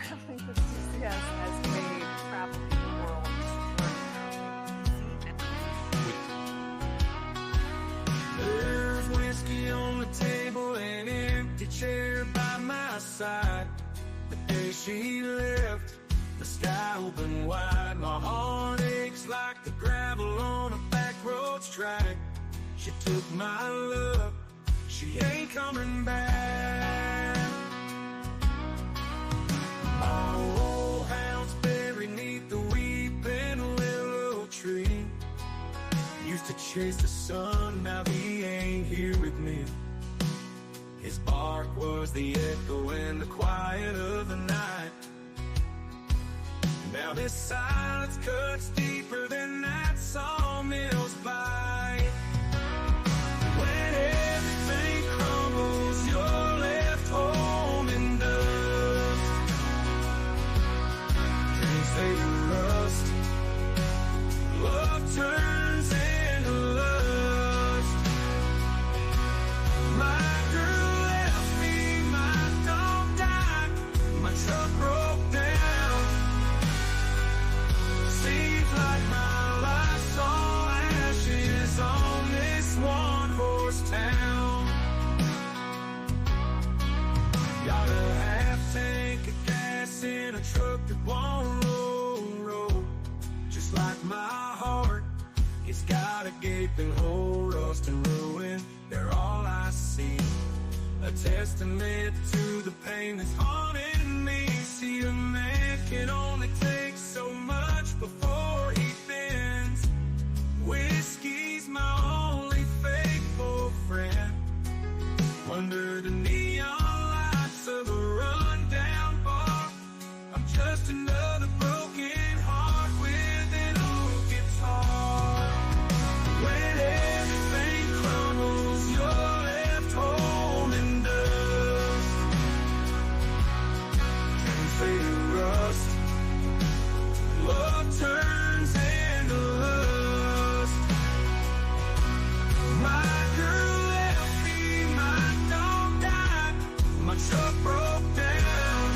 traveling with TGIF has made traveling the world There's whiskey on the table, an empty chair by my side. The day she left, the sky opened wide. My heart aches like the gravel on a back roads track. She took my love, she ain't coming back. My old house buried neath the weeping willow tree. Used to chase the sun, now he ain't here with me. His bark was the echo in the quiet of the night. Now this silence cuts deeper than that sawmill's bite. When everything crumbles, you're left home in dust. Dreams fade to rust, love turns into lust. My girl left me, my dog died, my truck broke down. Seems like my life's all ashes on this one-horse town. Got a half tank of gas in a truck that won't roll. Just like my heart, it's got a gaping hole. Rust and ruin, they're all I see. A testament to the pain that's haunting me. See, a man can only take so much before he bends. Whiskey's my only faithful friend. Under the neon lights of a rundown bar, I'm just another broken heart with an old guitar. When everything crumbles, you're left home in dust. Dreams fade to rust, love turns into lust. My girl left me, my dog died, my truck broke down.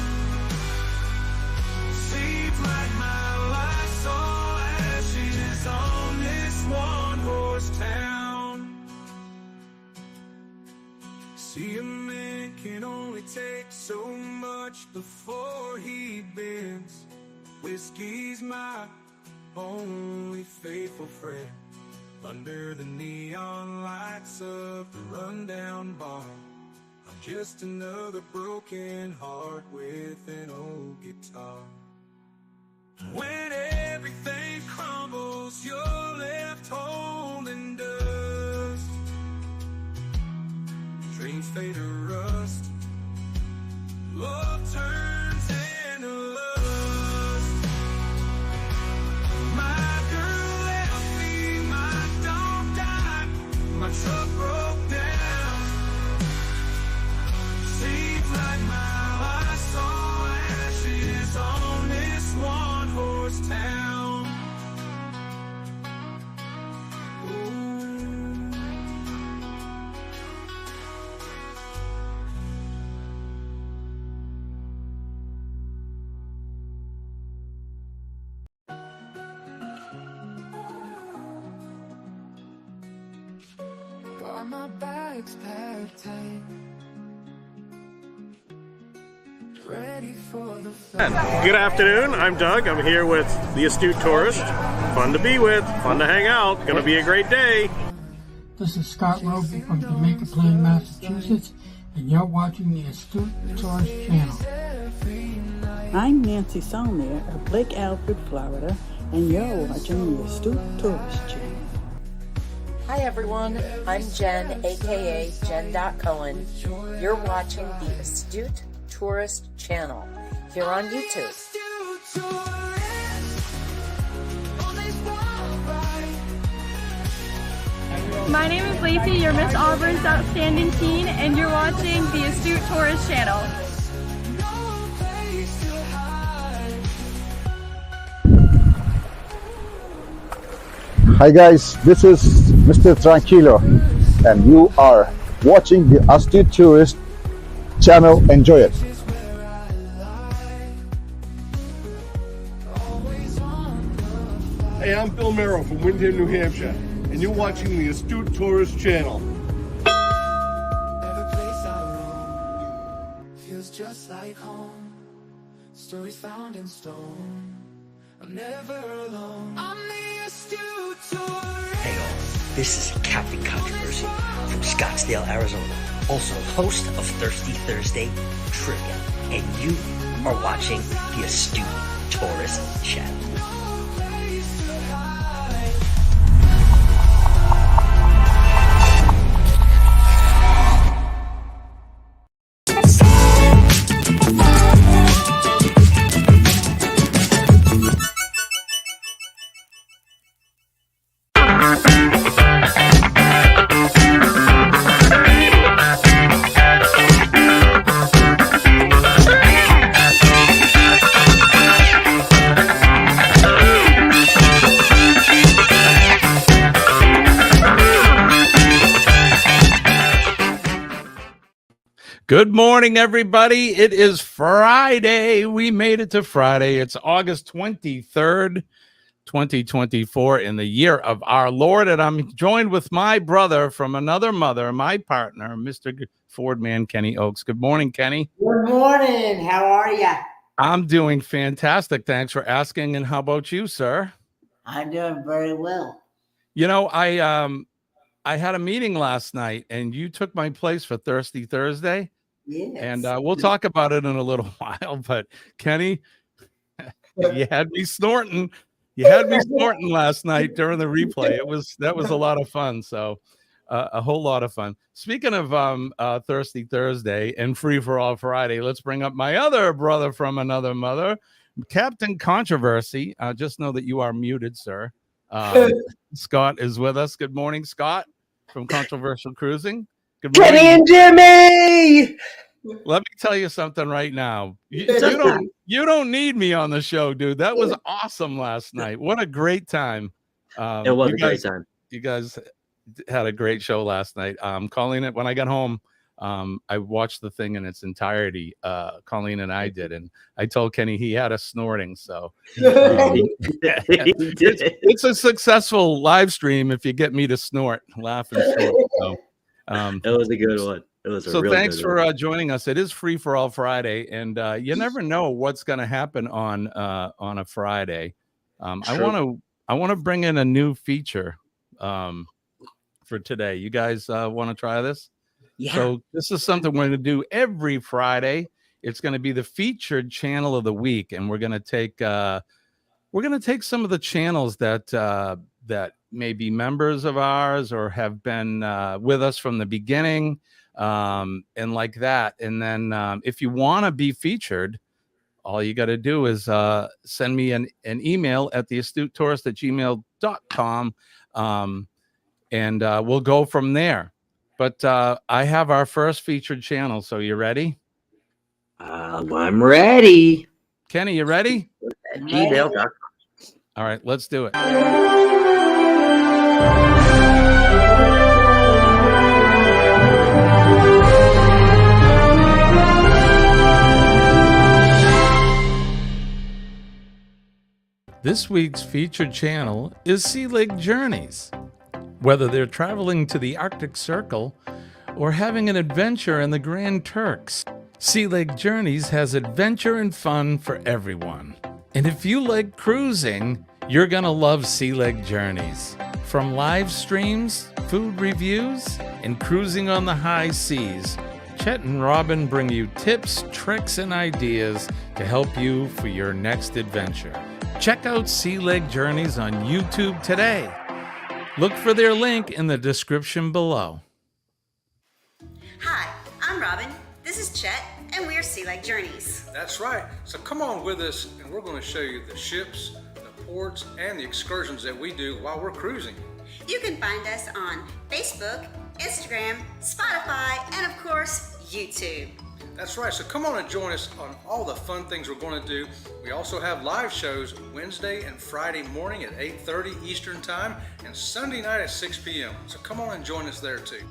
Seems like my life's all ashes on this one-horse town. See, a man can only take so much before he bends. Whiskey's my only faithful friend. Under the neon lights of the rundown bar, I'm just another broken heart with an old guitar. When everything crumbles, you're left holding dust. Dreams fade to rust, love turns into lust. My girl left me, my dog died, my truck broke down. Seems like my life's all ashes on this one-horse town. Ooh. Got my bags packed tight, ready for the flight. Good afternoon, I'm Doug. I'm here with the Astute Tourist. Fun to be with, fun to hang out, gonna be a great day. This is Scott Roby from Jamaica Plain, Massachusetts, and you're watching the Astute Tourist channel. I'm Nancy Salmier of Lake Alfred, Florida, and you're watching the Astute Tourist channel. Hi everyone, I'm Jen, aka Jen.Cohen. You're watching the Astute Tourist channel here on YouTube. My name is Lacey, you're Miss Auburn's Outstanding Teen, and you're watching the Astute Tourist channel. Hi guys, this is Mr. Tranquilo and you are watching the Astute Tourist channel. Enjoy it. Hey, I'm Bill Merrill from Windham, New Hampshire, and you're watching the Astute Tourist Channel. Every place I roam feels just like home. Stories found in stone. I'm never alone. I'm the Astute Tourist. Hey all, this is Captain Controversy from Scottsdale, Arizona, also host of Thirsty Thursday Trivia, and you are watching the Astute Tourist Channel. Good morning, everybody. It is Friday. We made it to Friday. It's August 23rd, 2024, in the year of our Lord. And I'm joined with my brother from another mother, my partner, Mr. Ford Man, Kenny Oakes. Good morning, Kenny. Good morning. How are you? I'm doing fantastic. Thanks for asking. And how about you, sir? I'm doing very well. You know, I had a meeting last night, and you took my place for Thirsty Thursday. Yes. And we'll talk about it in a little while. But Kenny, you had me snorting. You had me snorting last night during the replay. That was a lot of fun. So a whole lot of fun. Speaking of Thirsty Thursday and Free for All Friday, let's bring up my other brother from another mother, Captain Controversy. Just know that you are muted, sir. Scott is with us. Good morning, Scott from Controversial Cruising. Good morning, Kenny and Jimmy. Let me tell you something right now. You don't need me on the show, dude. That was awesome last night. What a great time. It was a great time. You guys had a great show last night. Colleen, when I got home, I watched the thing in its entirety. Colleen and I did, and I told Kenny he had us snorting. So it's a successful live stream if you get me to snort, laugh, and snort. So, it was a good one. It was so thanks for joining us. It is Free for All Friday, and you never know what's going to happen on a Friday. I want to bring in a new feature for today. You guys want to try this? Yeah. So this is something we're going to do every Friday. It's going to be the featured channel of the week, and we're going to take some of the channels that may be members of ours or have been with us from the beginning. And like that. And then if you want to be featured, all you got to do is send me an email at theastutetourist@gmail.com. And we'll go from there. But I have our first featured channel. So you ready? I'm ready. Kenny, you ready? Gmail.com. All right, let's do it. This week's featured channel is Sea Lake Journeys. Whether they're traveling to the Arctic Circle or having an adventure in the Grand Turks, Sea Lake Journeys has adventure and fun for everyone. And if you like cruising, you're gonna love Sea Lake Journeys. From live streams, food reviews, and cruising on the high seas, Chet and Robin bring you tips, tricks, and ideas to help you for your next adventure. Check out Sea Lake Journeys on YouTube today. Look for their link in the description below. Hi, I'm Robin. This is Chet, and we're Sea Lake Journeys. That's right. So come on with us, and we're going to show you the ships, the ports, and the excursions that we do while we're cruising. You can find us on Facebook, Instagram, Spotify, and of course, YouTube. That's right. So come on and join us on all the fun things we're going to do. We also have live shows Wednesday and Friday morning at 8:30 Eastern Time and Sunday night at 6 p.m. So come on and join us there too.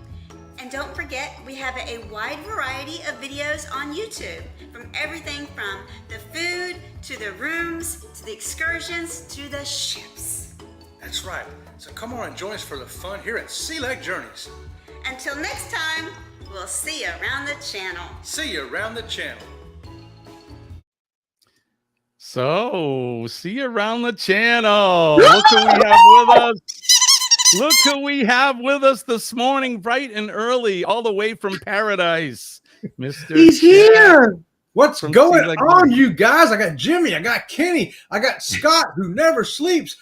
And don't forget, we have a wide variety of videos on YouTube, from everything from the food, to the rooms, to the excursions, to the ships. That's right. So come on and join us for the fun here at Sea Lake Journeys. Until next time, we'll see you around the channel. See you around the channel. So, see you around the channel. Look who we have with us. Look who we have with us this morning, bright and early, all the way from paradise. Mr. He's here. What's going on, you guys? I got Jimmy, I got Kenny, I got Scott, who never sleeps.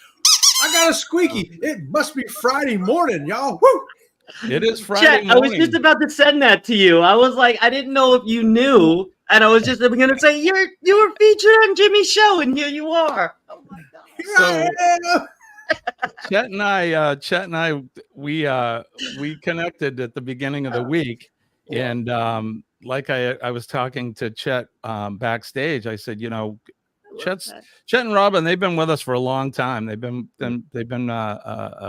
I got a Squeaky. It must be Friday morning, y'all. Woo! It is Friday Chet, morning. I was just about to send that to you. I was like, I didn't know if you knew, and I was just going to say you were featured on Jimmy's show, and here you are. Oh my God! So, Chet and I, we connected at the beginning of the week, and like I was talking to Chet backstage, I said, Chet and Robin, they've been with us for a long time. They've been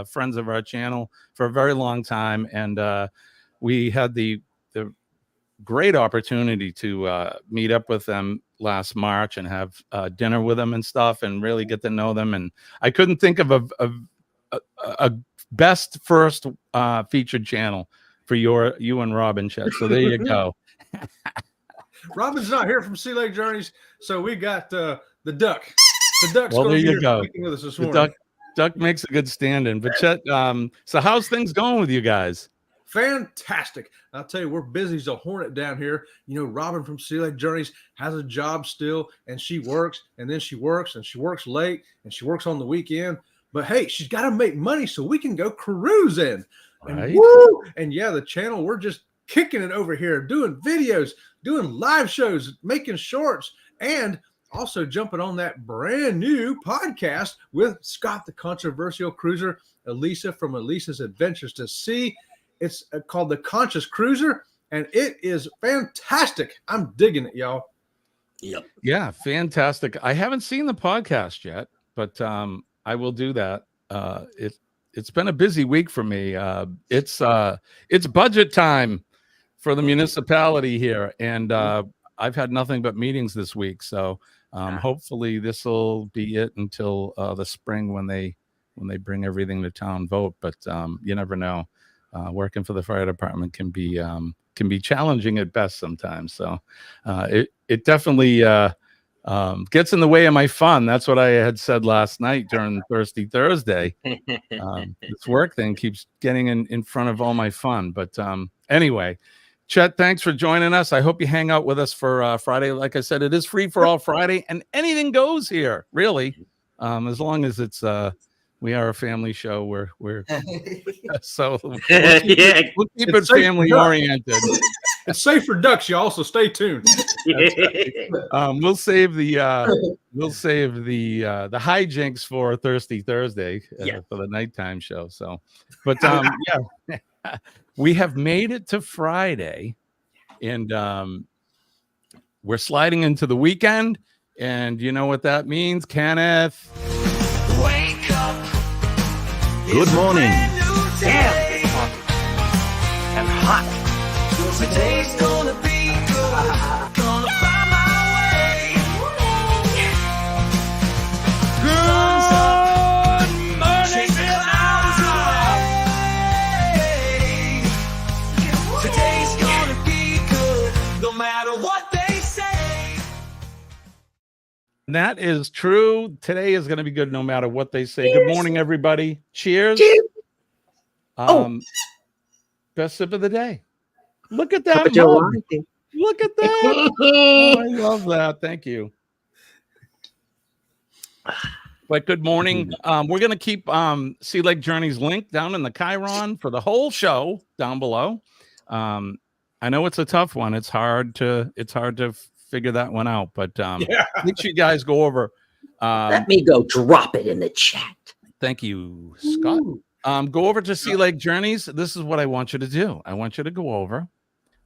friends of our channel for a very long time, and we had the great opportunity to meet up with them last March and have dinner with them and stuff, and really get to know them. And I couldn't think of a best first featured channel for you and Robin, Chet. So there you go. Robin's not here from Sea Lake Journeys, so we got the duck. The duck's Well, there going to you be go. here speaking with us this The morning. duck makes a good stand-in. But Chet, so how's things going with you guys? Fantastic. I'll tell you, we're busy as a hornet down here. Robin from Sea Lake Journeys has a job still, and she works, and then she works, and she works late, and she works on the weekend. But hey, she's got to make money so we can go cruising. Right. And woo! And yeah, the channel, we're just kicking it over here, doing videos, doing live shows, making shorts, and also jumping on that brand new podcast with Scott, the controversial cruiser, Elisa from Elisa's Adventures to Sea. It's called The Conscious Cruiser, and it is fantastic. I'm digging it, y'all. Yep. Yeah, fantastic. I haven't seen the podcast yet, but I will do that. It's been a busy week for me. It's budget time for the municipality here, and I've had nothing but meetings this week. So hopefully this will be it until the spring when they bring everything to town vote. But you never know. Working for the fire department can be challenging at best sometimes. So it definitely gets in the way of my fun. That's what I had said last night during Thirsty Thursday. This work thing keeps getting in front of all my fun. But anyway, Chet, thanks for joining us. I hope you hang out with us for Friday. Like I said, it is free for all Friday, and anything goes here, really, as long as it's we are a family show. We're so we'll keep it family oriented. It's safe for ducks, y'all. So stay tuned. Right. We'll save the hijinks for Thirsty Thursday for the nighttime show. So, but yeah, we have made it to Friday, and we're sliding into the weekend. And you know what that means, Kenneth? Wake up. Good morning. Damn. And hot. Today's gonna be good. Gonna find my way. Good morning. Today's gonna be good. No matter what they say. That is true. Today is going to be good no matter what they say. Cheers. Good morning, everybody. Cheers. Best sip of the day. Look at that. Look at that. Oh, I love that. Thank you. But good morning. We're going to keep Sea Lake Journeys link down in the Chiron for the whole show down below. I know it's a tough one. It's hard to figure that one out, but make sure you guys go over. Let me go drop it in the chat. Thank you, Scott. Go over to Sea Lake Journeys. This is what I want you to do. I want you to go over.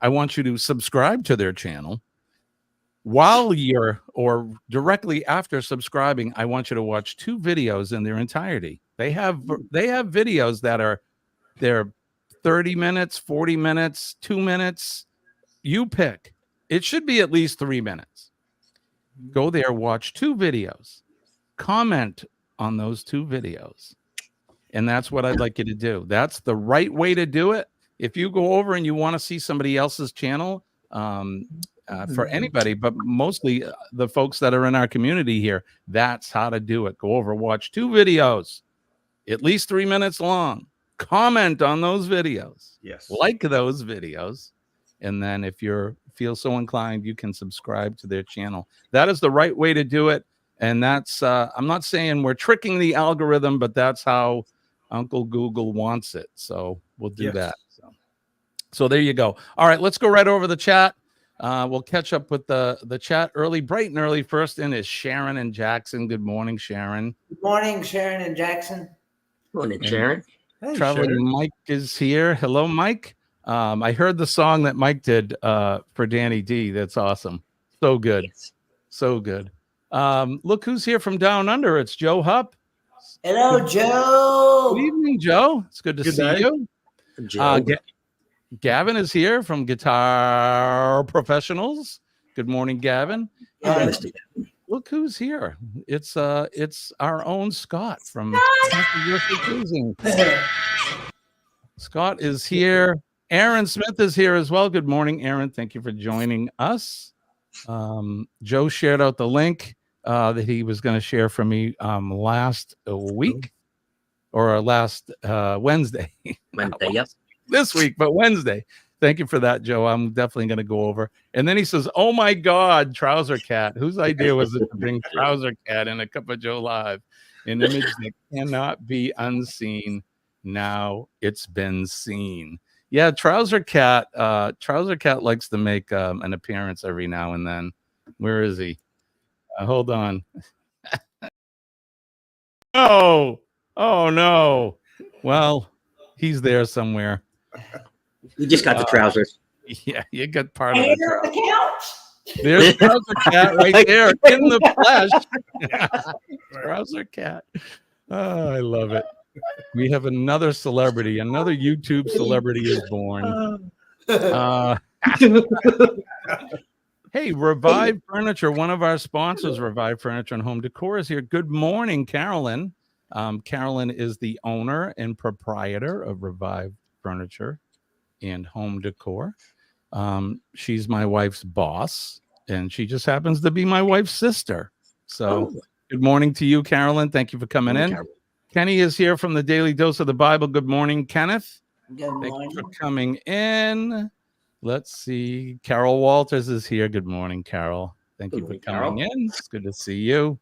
I want you to subscribe to their channel. While you're, or directly after subscribing, I want you to watch 2 videos in their entirety. They have videos that are they're 30 minutes, 40 minutes, 2 minutes. You pick. It should be at least 3 minutes. Go there, watch 2 videos. Comment on those 2 videos. And that's what I'd like you to do. That's the right way to do it. If you go over and you want to see somebody else's channel, for anybody, but mostly the folks that are in our community here, that's how to do it. Go over, watch 2 videos, at least 3 minutes long. Comment on those videos. Yes. Like those videos. And then if you feel so inclined, you can subscribe to their channel. That is the right way to do it. And that's, I'm not saying we're tricking the algorithm, but that's how Uncle Google wants it. So we'll do that. So there you go. All right, let's go right over the chat. We'll catch up with the chat early, bright and early. First in is Sharon and Jackson. Good morning, Sharon. Good morning, Sharon and Jackson. Morning, Sharon. Hey, Traveling Sharon. Mike is here. Hello, Mike. I heard the song that Mike did for Danny D. That's awesome. So good. Yes. So good. Look who's here from down under. It's Joe Hupp. Hello, Joe. Good evening, Joe. It's good to Good see day. you. Joe. Gavin is here from Guitar Professionals. Good morning, Gavin. Mr. Look who's here. It's our own Scott from Controversial Cruising. Scott is here. Aaron Smith is here as well. Good morning, Aaron. Thank you for joining us. Joe shared out the link that he was going to share for me last week or last Wednesday. Wednesday, yep. This week, but Wednesday. Thank you for that, Joe. I'm definitely going to go over. And then he says, "Oh my God, Trouser Cat." Whose idea was it to bring Trouser Cat in a Cup of Joe Live? An image that cannot be unseen. Now it's been seen. Yeah, Trouser Cat. Trouser Cat likes to make an appearance every now and then. Where is he? Hold on. Oh no. Well, he's there somewhere. You just got the trousers. Yeah, you got part of the couch. There's Trouser Cat right there in the flesh. Trouser Cat. Oh, I love it. We have another celebrity, another YouTube celebrity is born. Hey, Revive Furniture, one of our sponsors, Revive Furniture and Home Decor, is here. Good morning, Carolyn. Carolyn is the owner and proprietor of Revive Furniture and Home Decor. She's my wife's boss, and she just happens to be my wife's sister. So good morning to you, Carolyn. Thank you for coming in. Carolyn. Kenny is here from the Daily Dose of the Bible. Good morning, Kenneth. Good Thank morning. you for coming in. Let's see. Carol Walters is here. Good morning, Carol. Thank you for coming in. It's good to see you.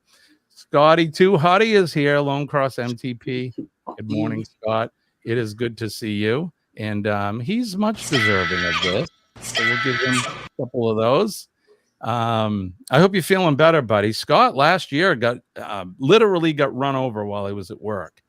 Scotty Too Hottie is here. Lone Cross MTP. Good morning, Scott. It is good to see you. And he's much deserving of this. So we'll give him a couple of those. I hope you're feeling better, buddy. Scott last year got literally got run over while he was at work.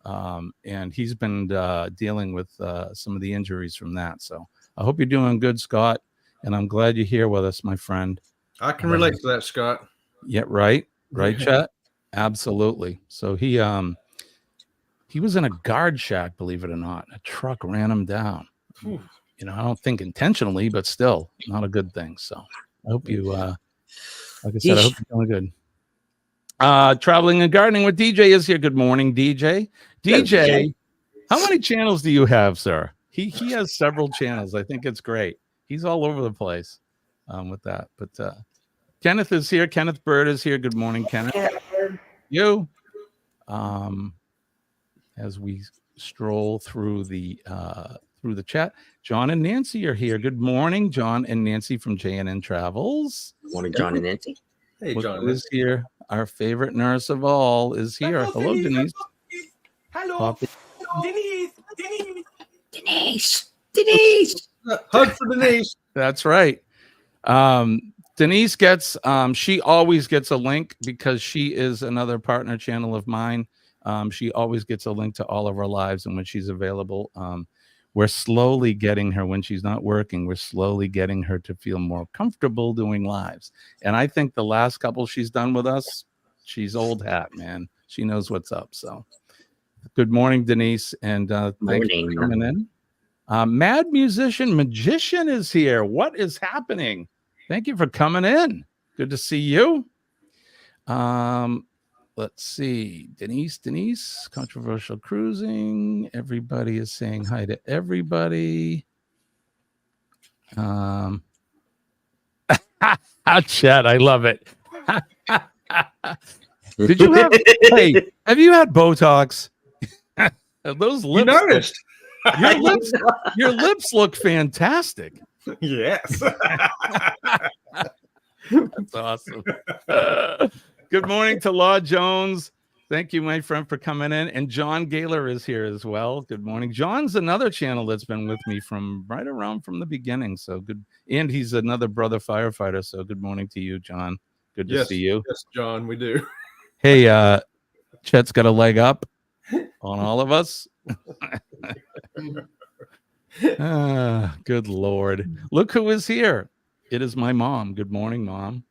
And he's been dealing with some of the injuries from that. So I hope you're doing good, Scott. And I'm glad you're here with us, my friend. I can relate to that, Scott. Yeah, right. Right, Chet? Absolutely. So he was in a guard shack, believe it or not. A truck ran him down. Ooh. You know, I don't think intentionally, but still not a good thing. So I hope you, like I said, I hope you're doing good. Traveling and Gardening with DJ is here. Good morning, DJ. DJ, how many channels do you have, sir? He has several channels. I think it's great. He's all over the place with that. But Kenneth is here. Kenneth Bird is here. Good morning, Kenneth. You. As we stroll through the chat, John and Nancy are here. Good morning, John and Nancy from JNN Travels. Morning, John and Nancy. Hey, Look John. who is here. Our favorite nurse of all is here. Hello, Denise. Hello, Poppy. Denise. Hug for Denise. That's right. Denise gets, she always gets a link because she is another partner channel of mine. She always gets a link to all of our lives, and when she's available, we're slowly getting her, when she's not working, we're slowly getting her to feel more comfortable doing lives. And I think the last couple she's done with us, she's old hat, man. She knows what's up. So good morning, Denise. And thank you for coming in. Mad Musician Magician is here. What is happening? Thank you for coming in. Good to see you. Let's let's see. Denise, controversial cruising. Everybody is saying hi to everybody. Chat, I love it. Did you have? Hey, have you had Botox? Those lips. You noticed? Your lips look fantastic. Yes. That's awesome. Good morning to Law Jones. Thank you, my friend, for coming in. And John Gaylor is here as well. Good morning. John's another channel that's been with me from right around from the beginning. So good. And he's another brother firefighter. So good morning to you, John. Good to see you. Yes, John, we do. Hey, Chet's got a leg up on all of us. Good Lord. Look who is here. It is my mom. Good morning, Mom.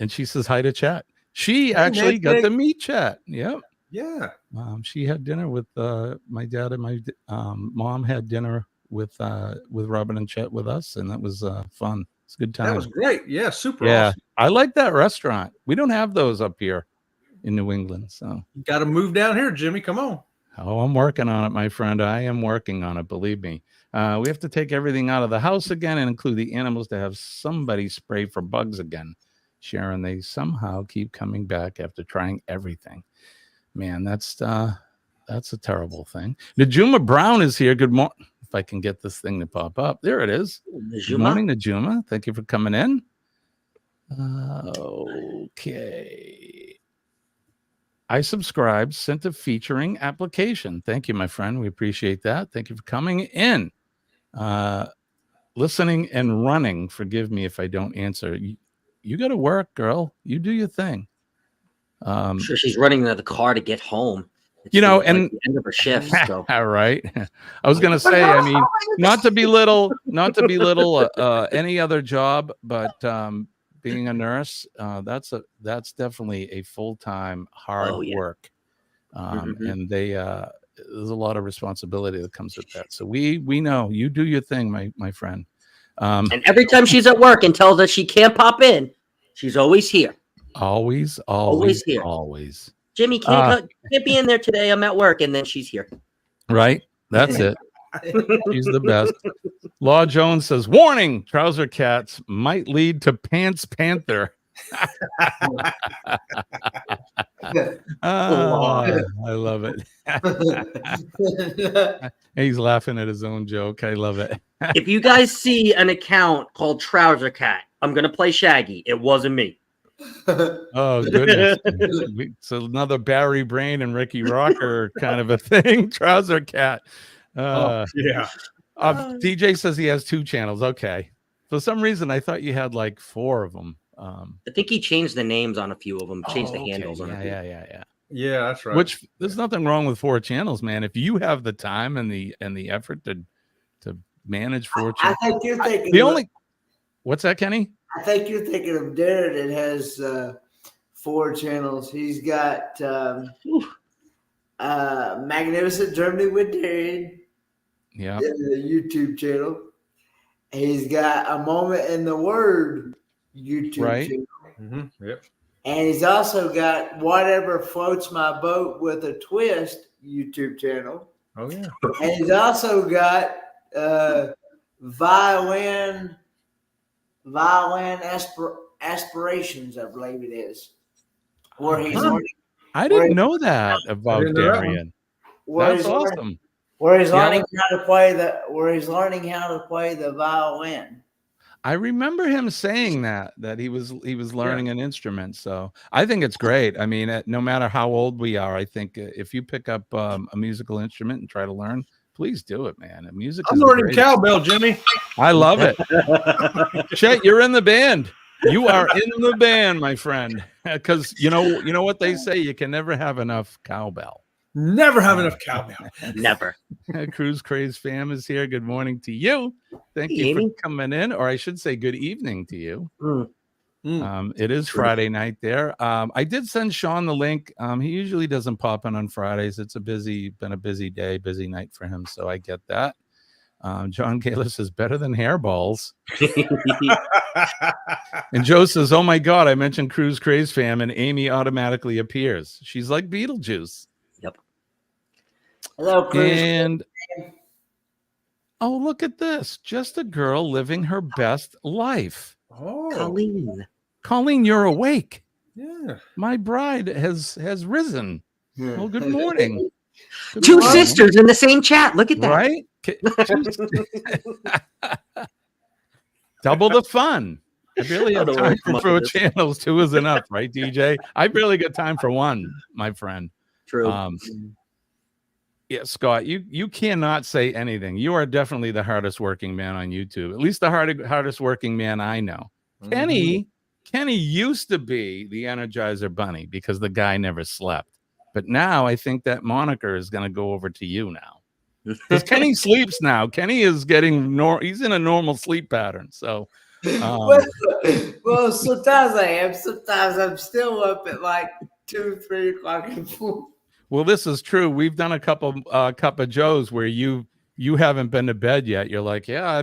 And she says hi to Chet. She actually got to meet Chet. Yep. Yeah. She had dinner with my dad, and my mom had dinner with Robin and Chet with us, and that was fun. It's a good time. That was great. Yeah, super Yeah, awesome. I like that restaurant. We don't have those up here in New England, so You got to move down here, Jimmy. Come on. oh, I'm working on it, my friend. I am working on it. Believe me. We have to take everything out of the house again and include the animals to have somebody spray for bugs again. Sharon, they somehow keep coming back after trying everything. Man, that's a terrible thing. Najuma Brown is here. Good morning. If I can get this thing to pop up. There it is. Najuma. Good morning, Najuma. Thank you for coming in. Okay. I subscribed, sent a featuring application. Thank you, my friend. We appreciate that. Thank you for coming in. Listening and running. Forgive me if I don't answer. You got to work, girl. You do your thing. I'm sure she's running to the car to get home. It's And like the end of her shift. So. All right. I was gonna say, I mean, not to belittle any other job, but being a nurse, that's definitely a full-time hard work. And there's a lot of responsibility that comes with that. So we know you do your thing, my friend. And every time she's at work and tells us she can't pop in, she's always here. Always here. Always. Jimmy can't be in there today. I'm at work, and then she's here. Right. That's it. She's the best. Law Jones says, warning, trouser cats might lead to Pants Panther. I love it. He's laughing at his own joke. I love it. If you guys see an account called Trouser Cat, I'm going to play Shaggy. It wasn't me. Oh, goodness. So another Barry Brain and Ricky Rocker kind of a thing. Trouser Cat. Yeah. DJ says he has 2 channels. Okay. For some reason, I thought you had like 4 of them. I think he changed the names on a few of them, changed the handles on a few. Yeah, that's right. Which there's nothing wrong with 4 channels, man. If you have the time and the effort to manage 4 channels. I think you're thinking what's that, Kenny? I think you're thinking of Darren that has 4 channels. He's got Magnificent Germany with Darren. Yeah. The YouTube channel. He's got A Moment in the Word YouTube channel. Mm-hmm. Yep. And he's also got Whatever Floats My Boat with a Twist YouTube channel. Oh, yeah. And he's also got Violin Aspirations, I believe it is. Where he's learning, I didn't know that about Darian. That's awesome. Where he's learning how to play the violin. I remember him saying that he was learning an instrument. So I think it's great. I mean, no matter how old we are, I think if you pick up a musical instrument and try to learn, please do it, man. I'm learning cowbell, Jimmy. I love it. Chet, you're in the band. You are in the band, my friend. Because you know what they say, you can never have enough cowbell. Never have enough cowbell. Never. Cruise Craze fam is here. Good morning to you. Thank you for coming in, or I should say good evening to you. It is Friday night there. I did send Sean the link. He usually doesn't pop in on Fridays. It's been a busy day, busy night for him, so I get that. John Kaler says better than hairballs. And Joe says, oh my God, I mentioned Cruise Craze Fam and Amy automatically appears. She's like Beetlejuice. Yep. Hello, Chris. And oh, look at this. Just a girl living her best life. Oh, Colleen, you're awake. Yeah. My bride has risen. Well, good morning. Two sisters in the same chat. Look at that. Right? Double the fun. I barely have time for channels. 2 is enough, right, DJ? I barely got time for one, my friend. True. Yeah, Scott, you cannot say anything. You are definitely the hardest working man on YouTube. At least the hardest working man I know. Kenny used to be the Energizer Bunny because the guy never slept. But now I think that moniker is going to go over to you now. Because Kenny sleeps now. Kenny is getting he's in a normal sleep pattern. So well, sometimes I am. Sometimes I'm still up at like 2, 3 o'clock in the morning. well, this is true. We've done a couple Cup of Joes where you haven't been to bed yet. You're like, yeah,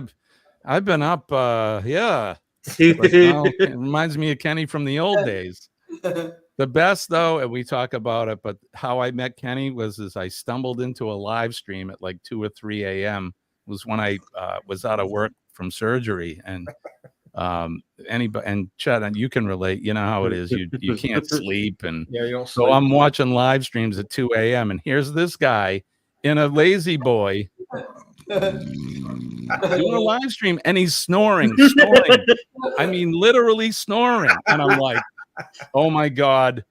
I've been up. Yeah. Like, well, it reminds me of Kenny from the old days. The best, though, and we talk about it, but how I met Kenny was as I stumbled into a live stream at like 2 or 3 a.m. was when I was out of work from surgery, and anybody and Chad, and you can relate. You know how it is. You can't sleep, and yeah, you don't so sleep. I'm watching live streams at 2 a.m. and here's this guy in a lazy boy doing a live stream, and he's snoring. I mean, literally snoring, and I'm like, oh my God,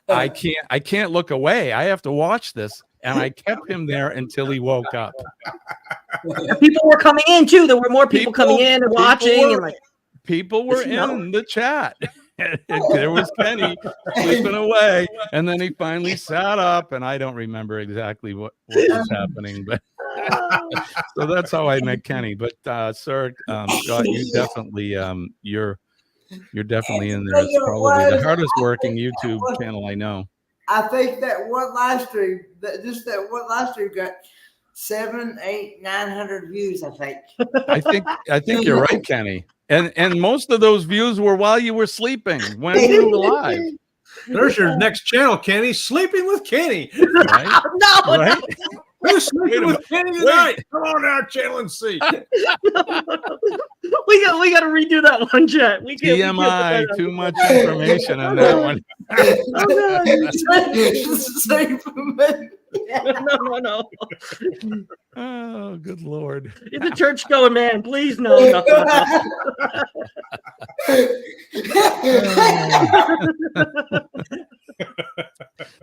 I can't look away. I have to watch this. And I kept him there until he woke up. People were coming in too. There were more people coming in and watching. People were in the chat. There was Kenny sleeping away. And then he finally sat up. And I don't remember exactly what was happening. But so that's how I met Kenny. But sir, Scott, you definitely you're definitely in there. It's probably the hardest working YouTube channel I know. I think that one live stream, that one live stream got 700, 800, 900 views. I think you're right, Kenny. And most of those views were while you were sleeping when you were live. There's your next channel, Kenny. Sleeping with Kenny. Right? No, right? Who's sleeping with Kenny tonight? Come on to our channel and see. We got to redo that one, Jet. TMI, too much information on that one. No. Oh, good Lord. It's a church going man. Please, no.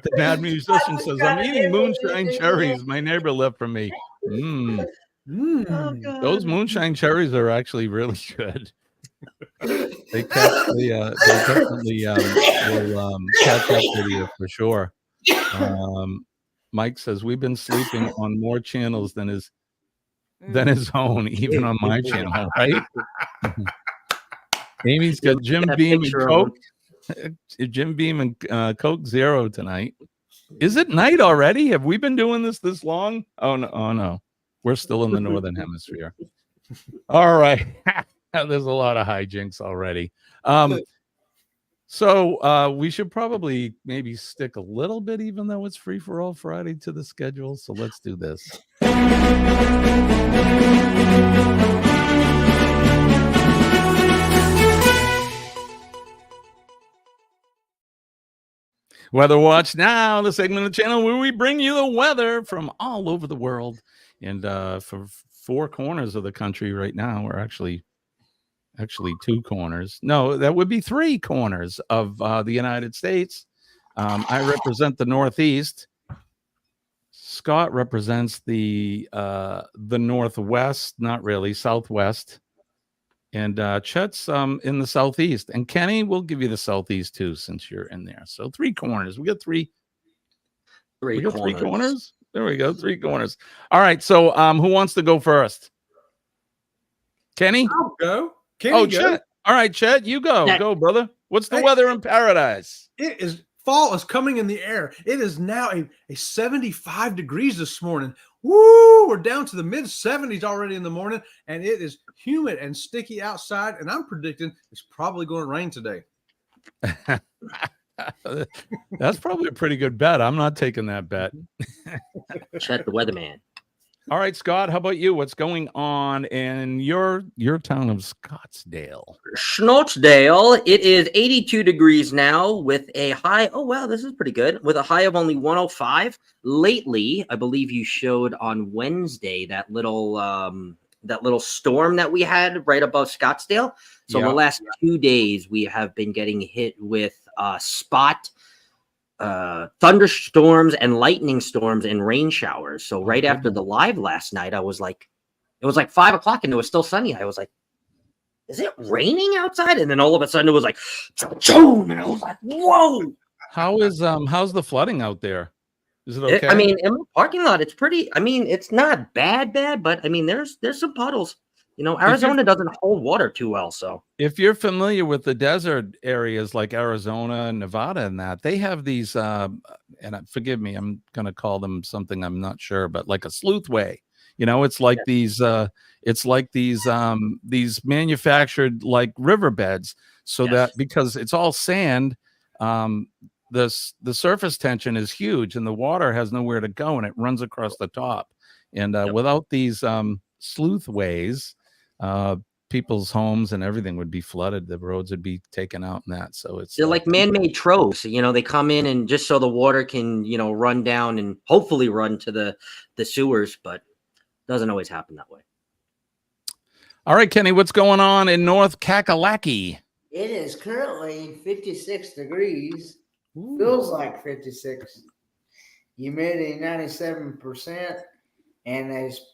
The Mad Musician says, I'm eating moonshine cherries. My neighbor left for me. Those moonshine cherries are actually really good. They definitely will catch up with you for sure. Mike says, we've been sleeping on more channels than his own, even on my channel, right? Amy's got Jim Beam and Coke. Jim Beam and Coke Zero tonight. Is it night already? Have we been doing this long? Oh no. We're still in the northern hemisphere. All right. There's a lot of hijinks already. So we should probably maybe stick a little bit, even though it's free for all Friday, to the schedule. So let's do this. Weather Watch Now, the segment of the channel where we bring you the weather from all over the world. And for 4 corners of the country right now, or actually 2 corners. No, that would be 3 corners of the United States. I represent the Northeast. Scott represents the Northwest, not really, Southwest. And Chet's in the Southeast. And Kenny, we'll give you the Southeast too, since you're in there. So 3 corners. We got 3 corners. There we go. 3 corners. All right. So who wants to go first? Kenny? I'll go. Kenny, Chet. All right, Chet, you go. Go, brother. What's the weather in paradise? It is fall is coming in the air. It is now a 75 degrees this morning. Woo! We're down to the mid 70s already in the morning, and it is humid and sticky outside. And I'm predicting it's probably going to rain today. That's probably a pretty good bet. I'm not taking that bet. Chet the weatherman. All right, Scott, how about you? What's going on in your town of Scottsdale? Schnottsdale, it is 82 degrees now with a high. Oh, wow, this is pretty good. With a high of only 105. Lately, I believe you showed on Wednesday that little storm that we had right above Scottsdale. So in the last 2 days, we have been getting hit with spot thunderstorms and lightning storms and rain showers. So right after the live last night, I was like, it was like 5 o'clock and it was still sunny. I was like, is it raining outside? And then all of a sudden it was like, and I was like, whoa. How's the flooding out there? Is it okay? I mean, in the parking lot, it's pretty. I mean, it's not bad, but I mean, there's some puddles. You know, Arizona doesn't hold water too well. So if you're familiar with the desert areas like Arizona, Nevada, and that, they have these, and forgive me, I'm going to call them something I'm not sure, but like a sleuthway. You know, it's like these manufactured like riverbeds, so that because it's all sand, the surface tension is huge, and the water has nowhere to go, and it runs across the top. And without these sleuthways, people's homes and everything would be flooded. The roads would be taken out and that. So they're like man-made troves. You know, they come in and just so the water can, you know, run down and hopefully run to the sewers, but it doesn't always happen that way. All right, Kenny, what's going on in North Kakalaki? It is currently 56 degrees. Ooh. Feels like 56. Humidity 97%, and there's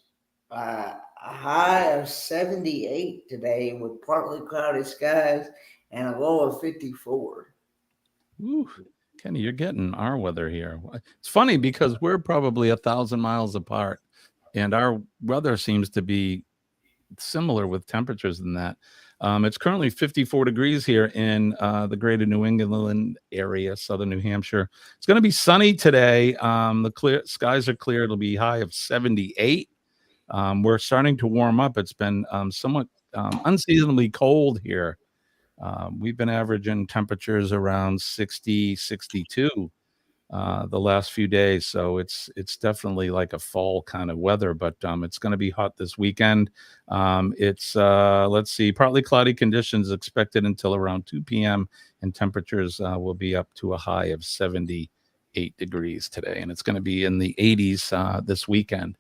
a high of 78 today with partly cloudy skies and a low of 54. Ooh, Kenny, you're getting our weather here. It's funny because we're probably 1,000 miles apart, and our weather seems to be similar with temperatures than that. It's currently 54 degrees here in the greater New England area, southern New Hampshire. It's going to be sunny today. The skies are clear. It'll be high of 78. We're starting to warm up. It's been somewhat unseasonably cold here. We've been averaging temperatures around 60, 62 the last few days. So it's definitely like a fall kind of weather, but it's going to be hot this weekend. It's let's see, partly cloudy conditions expected until around 2 p.m. and temperatures will be up to a high of 78 degrees today. And it's going to be in the 80s this weekend.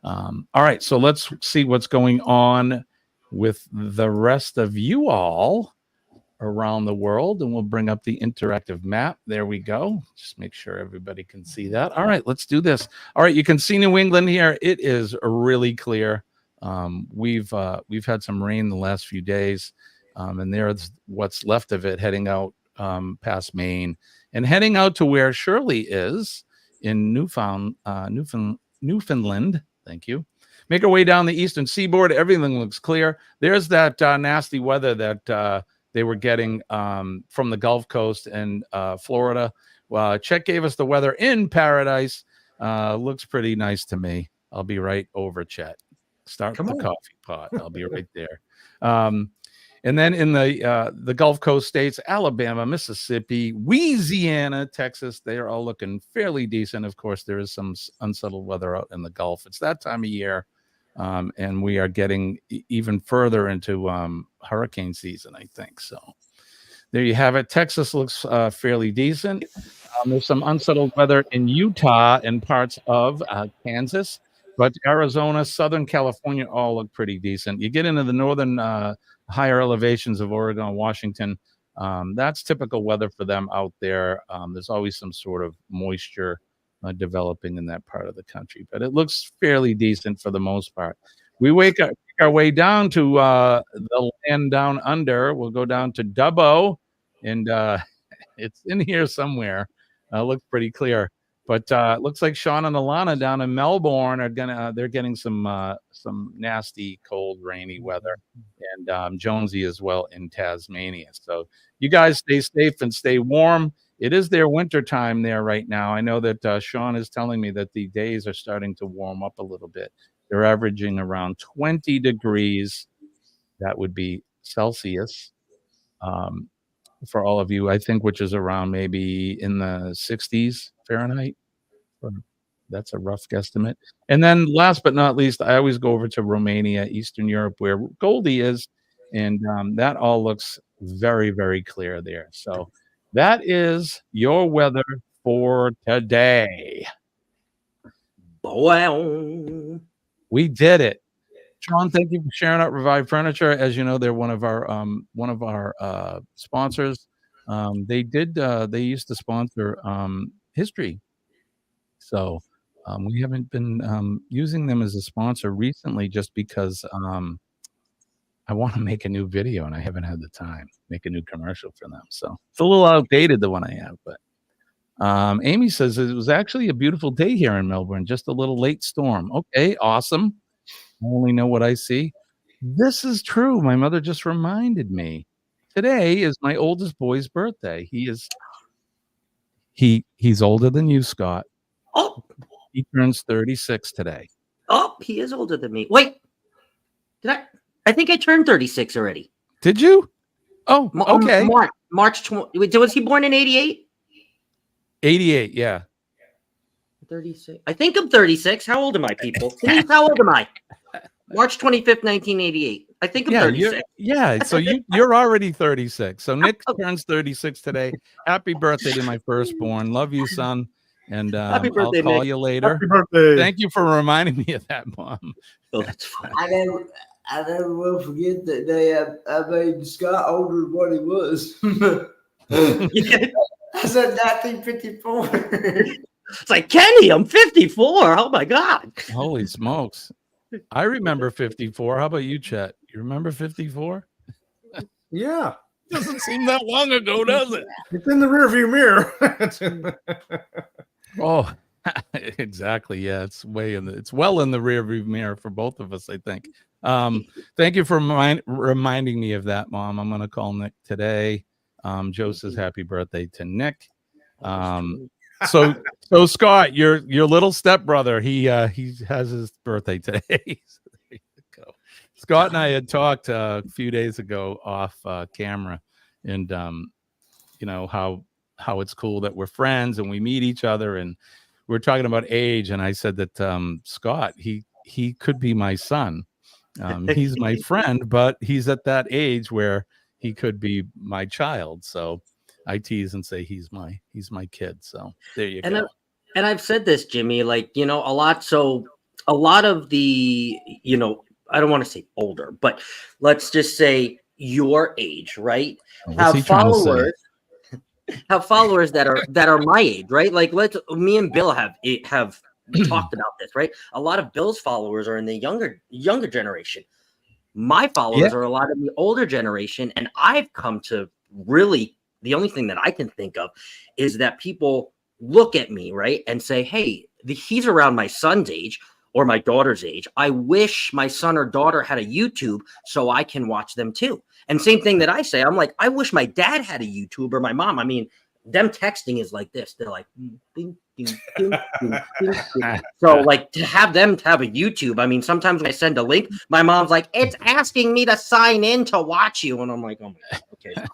All right, so let's see what's going on with the rest of you all around the world, and we'll bring up the interactive map. There we go. Just make sure everybody can see that. All right, let's do this. All right, you can see New England here. It is really clear. We've had some rain the last few days, and there's what's left of it heading out past Maine and heading out to where Shirley is in Newfoundland. Thank you. Make our way down the eastern seaboard. Everything looks clear. There's that nasty weather that they were getting from the Gulf Coast and Florida. Chet gave us the weather in Paradise. Looks pretty nice to me. I'll be right over, Chet. Start the coffee pot. I'll be right there. And then in the Gulf Coast states, Alabama, Mississippi, Louisiana, Texas, they are all looking fairly decent. Of course, there is some unsettled weather out in the Gulf. It's that time of year. And we are getting even further into hurricane season, I think. So there you have it. Texas looks fairly decent. There's some unsettled weather in Utah and parts of Kansas, but Arizona, Southern California all look pretty decent. You get into the northern higher elevations of Oregon, Washington. That's typical weather for them out there. There's always some sort of moisture developing in that part of the country, but it looks fairly decent for the most part. We make our way down to the land down under. We'll go down to Dubbo, and it's in here somewhere. Looks pretty clear, but it looks like Sean and Alana down in Melbourne are they're getting some nasty, cold, rainy weather, and Jonesy as well in Tasmania. So you guys stay safe and stay warm. It is their winter time there right now. I know that Sean is telling me that the days are starting to warm up a little bit. They're averaging around 20 degrees. That would be Celsius. For all of you, I think, which is around maybe in the 60s Fahrenheit. That's a rough guesstimate. And then last but not least, I always go over to Romania, Eastern Europe, where Goldie is, and that all looks very, very clear there. So that is your weather for today. Boy, we did it. Sean, thank you for sharing out Revive Furniture. As you know, they're one of our sponsors. They used to sponsor History. So we haven't been using them as a sponsor recently just because I want to make a new video and I haven't had the time to make a new commercial for them. So it's a little outdated, the one I have, but Amy says it was actually a beautiful day here in Melbourne, just a little late storm. Okay, awesome. I only know what I see. This is true. My mother just reminded me. Today is my oldest boy's birthday. He's older than you, Scott. Oh, he turns 36 today. Oh, he is older than me. Wait, I think I turned 36 already. Did you? Oh, okay. March 20. Was he born in 88? 88, yeah. 36. I think I'm 36. How old am I, people? Please, how old am I? March 25th, 1988. I think I'm 36. So you're already 36. So Nick turns 36 today. Happy birthday to my firstborn. Love you, son. And Happy birthday, I'll call Nick. you later. Happy birthday. Thank you for reminding me of that, Mom. Oh, that's fine. I never will forget that day I made Scott older than what he was. I said 1954. It's like, Kenny, I'm 54. Oh, my God. Holy smokes. I remember 54. How about you, Chet? You remember 54? Yeah. Doesn't seem that long ago, does it? It's in the rearview mirror. Oh, exactly. Yeah, it's well in the rearview mirror for both of us, I think. Thank you for reminding me of that, Mom. I'm going to call Nick today. Joe says happy birthday to Nick. So Scott, your little stepbrother, he has his birthday today. So there you go. Scott and I had talked a few days ago off camera, and you know how it's cool that we're friends and we meet each other, and we're talking about age, and I said that Scott, he could be my son. He's my friend, but he's at that age where he could be my child. So I tease and say he's my kid. So there you go. And I've said this, Jimmy, like, you know, a lot of the, you know, I don't want to say older, but let's just say your age, right? Have followers that are my age, right? Like me and Bill have talked about this, right? A lot of Bill's followers are in the younger generation. My followers are a lot of the older generation, and I've come to really, the only thing that I can think of is that people look at me, right, and say, hey, he's around my son's age or my daughter's age. I wish my son or daughter had a YouTube so I can watch them too. And same thing that I say, I'm like, I wish my dad had a YouTube or my mom. I mean, them texting is like this. They're like, ding, ding, ding, ding, ding, ding. So like to have them to have a YouTube. I mean, sometimes when I send a link, my mom's like, it's asking me to sign in to watch you. And I'm like, oh my God, okay.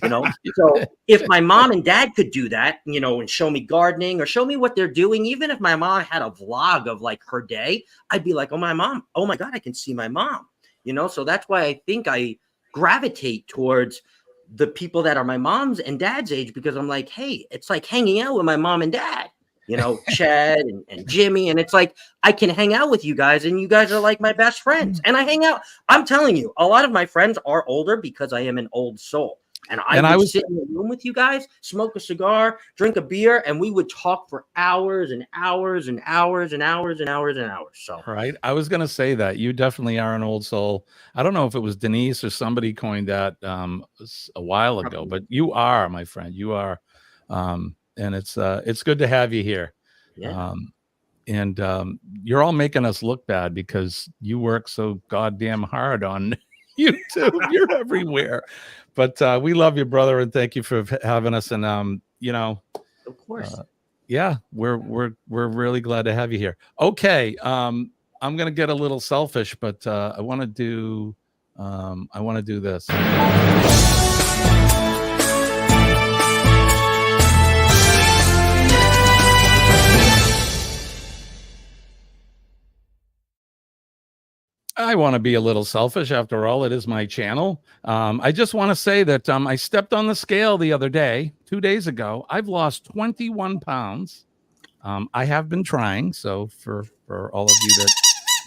You know, so if my mom and dad could do that, you know, and show me gardening or show me what they're doing, even if my mom had a vlog of like her day, I'd be like, oh, my mom, oh my God, I can see my mom, you know? So that's why I think I gravitate towards the people that are my mom's and dad's age, because I'm like, hey, it's like hanging out with my mom and dad, you know, Chad and Jimmy. And it's like, I can hang out with you guys and you guys are like my best friends. And I hang out. I'm telling you, a lot of my friends are older because I am an old soul. And I would sit in the room with you guys, smoke a cigar, drink a beer, and we would talk for hours and hours and hours and hours and hours and hours. So, right. I was going to say that you definitely are an old soul. I don't know if it was Denise or somebody coined that a while ago, but you are, my friend. You are. And it's good to have you here. Yeah. And you're all making us look bad because you work so goddamn hard on YouTube. You're everywhere. But we love you, brother, and thank you for having us. And you know, of course. Yeah, we're really glad to have you here. Okay, I'm gonna get a little selfish, but I want to do this. I want to be a little selfish. After all, it is my channel. I just want to say that I stepped on the scale the other day, 2 days ago. I've lost 21 pounds. I have been trying. So for all of you that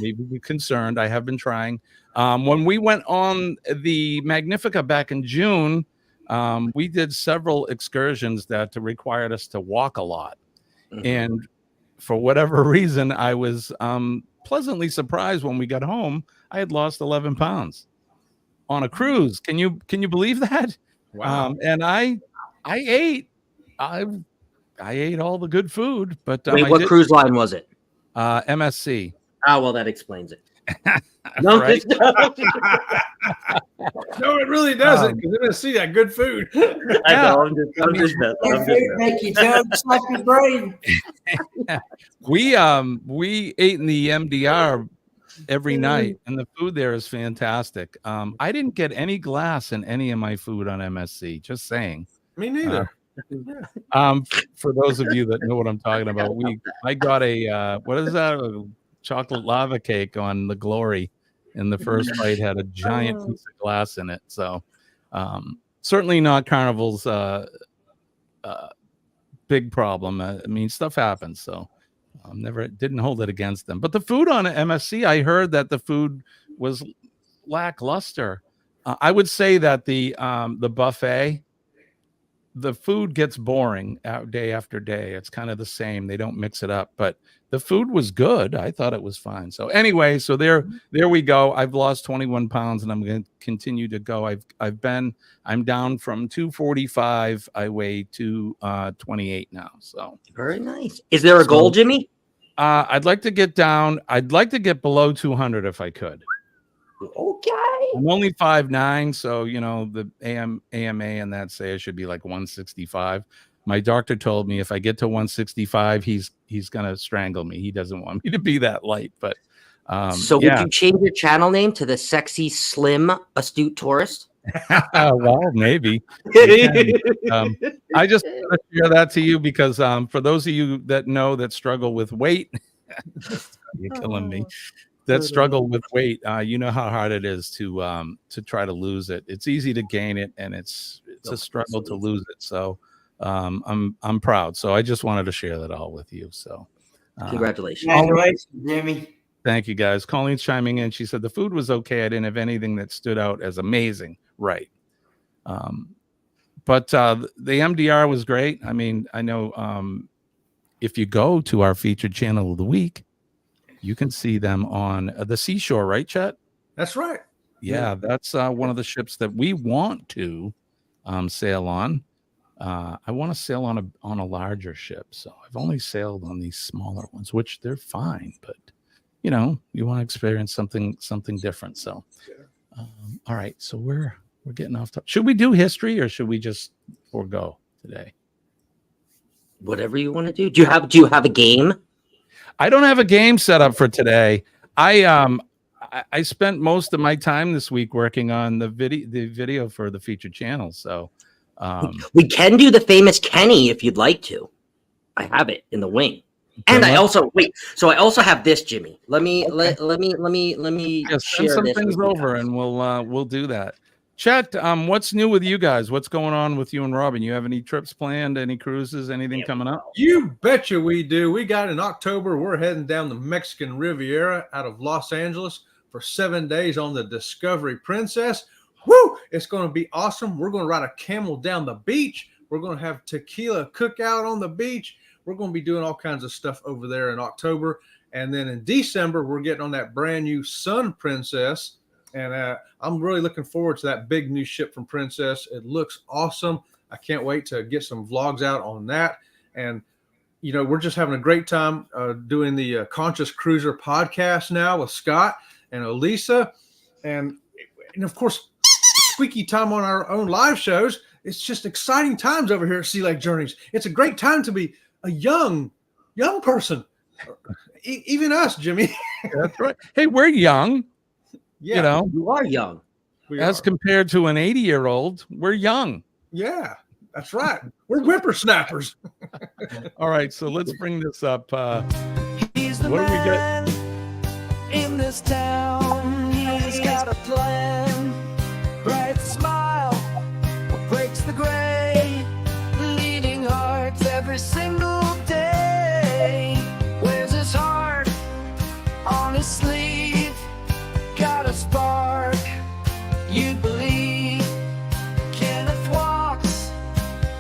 may be concerned, I have been trying. When we went on the Magnifica back in June, we did several excursions that required us to walk a lot. And for whatever reason, I was pleasantly surprised when we got home. I had lost 11 pounds on a cruise. Can you believe that? Wow. And I ate all the good food, but Wait, what cruise line was it? MSC. Oh, well, that explains it. No, Right? No, it really doesn't, because they're going to see that good food. I know, I'm just Make your tongue slap your brain. We ate in the MDR every night, and the food there is fantastic. I didn't get any glass in any of my food on MSC. Just saying. Me neither. For those of you that know what I'm talking about, I got a what is that? A chocolate lava cake on the Glory, and the first bite had a giant piece of glass in it. So certainly not Carnival's big problem. I mean, stuff happens, so didn't hold it against them. But the food on MSC, I heard that the food was lackluster. I would say that the buffet, the food gets boring day after day. It's kind of the same. They don't mix it up, but the food was good. I thought it was fine. So anyway, so there we go. I've lost 21 pounds and I'm going to continue to go. I'm down from 245. I weigh 228 now. So very nice. Is there a goal, Jimmy? I'd like to get below 200 if I could. Okay. I'm only 5'9", so the AMA and that say I should be like 165. My doctor told me if I get to 165, he's gonna strangle me. He doesn't want me to be that light. But so would you change your channel name to the Sexy Slim Astute Tourist? Well, maybe. I just want to share that to you because for those of you that know that struggle with weight, you're killing me. That struggle with weight, you know how hard it is to try to lose it. It's easy to gain it, and it's a struggle to lose it. So I'm proud. So I just wanted to share that all with you. So congratulations, Jimmy. Thank you, guys. Colleen's chiming in. She said the food was okay. I didn't have anything that stood out as amazing. Right. But the MDR was great. I mean, I know if you go to our featured channel of the week, you can see them on the seashore, right, Chet? That's right. Yeah, that's one of the ships that we want to sail on. I want to sail on a larger ship, so I've only sailed on these smaller ones, which they're fine, but you want to experience something different. So, all right, so we're getting off topic. Should we do history or should we just forego today? Whatever you want to do. Do you have a game? I don't have a game set up for today. I spent most of my time this week working on the video for the featured channel. So we can do the famous Kenny if you'd like to. I have it in the wing. And I also have this, Jimmy. Let me send some things over and we'll do that. Chet, what's new with you guys? What's going on with you and Robin? You have any trips planned? Any cruises? Anything coming up? You betcha we do. We got in October. We're heading down the Mexican Riviera out of Los Angeles for 7 days on the Discovery Princess. Woo! It's going to be awesome. We're going to ride a camel down the beach. We're going to have tequila cookout on the beach. We're going to be doing all kinds of stuff over there in October. And then in December, we're getting on that brand new Sun Princess. And I'm really looking forward to that big new ship from Princess. It looks awesome. I can't wait to get some vlogs out on that. And, we're just having a great time doing the Conscious Cruiser podcast now with Scott and Elisa. And of course, squeaky time on our own live shows. it's just exciting times over here at Sea Lake Journeys. It's a great time to be a young person. Even us, Jimmy. That's right. Hey, we're young. Yeah, you know, you are young. As compared to an 80-year-old, we're young. Yeah, that's right. We're whippersnappers. All right, so let's bring this up. What do we got? In this town, he's got a plan. Bright smile, what breaks the gray, leading hearts every single day. Wears his heart on his sleeve, got a spark, you'd believe. Kenneth walks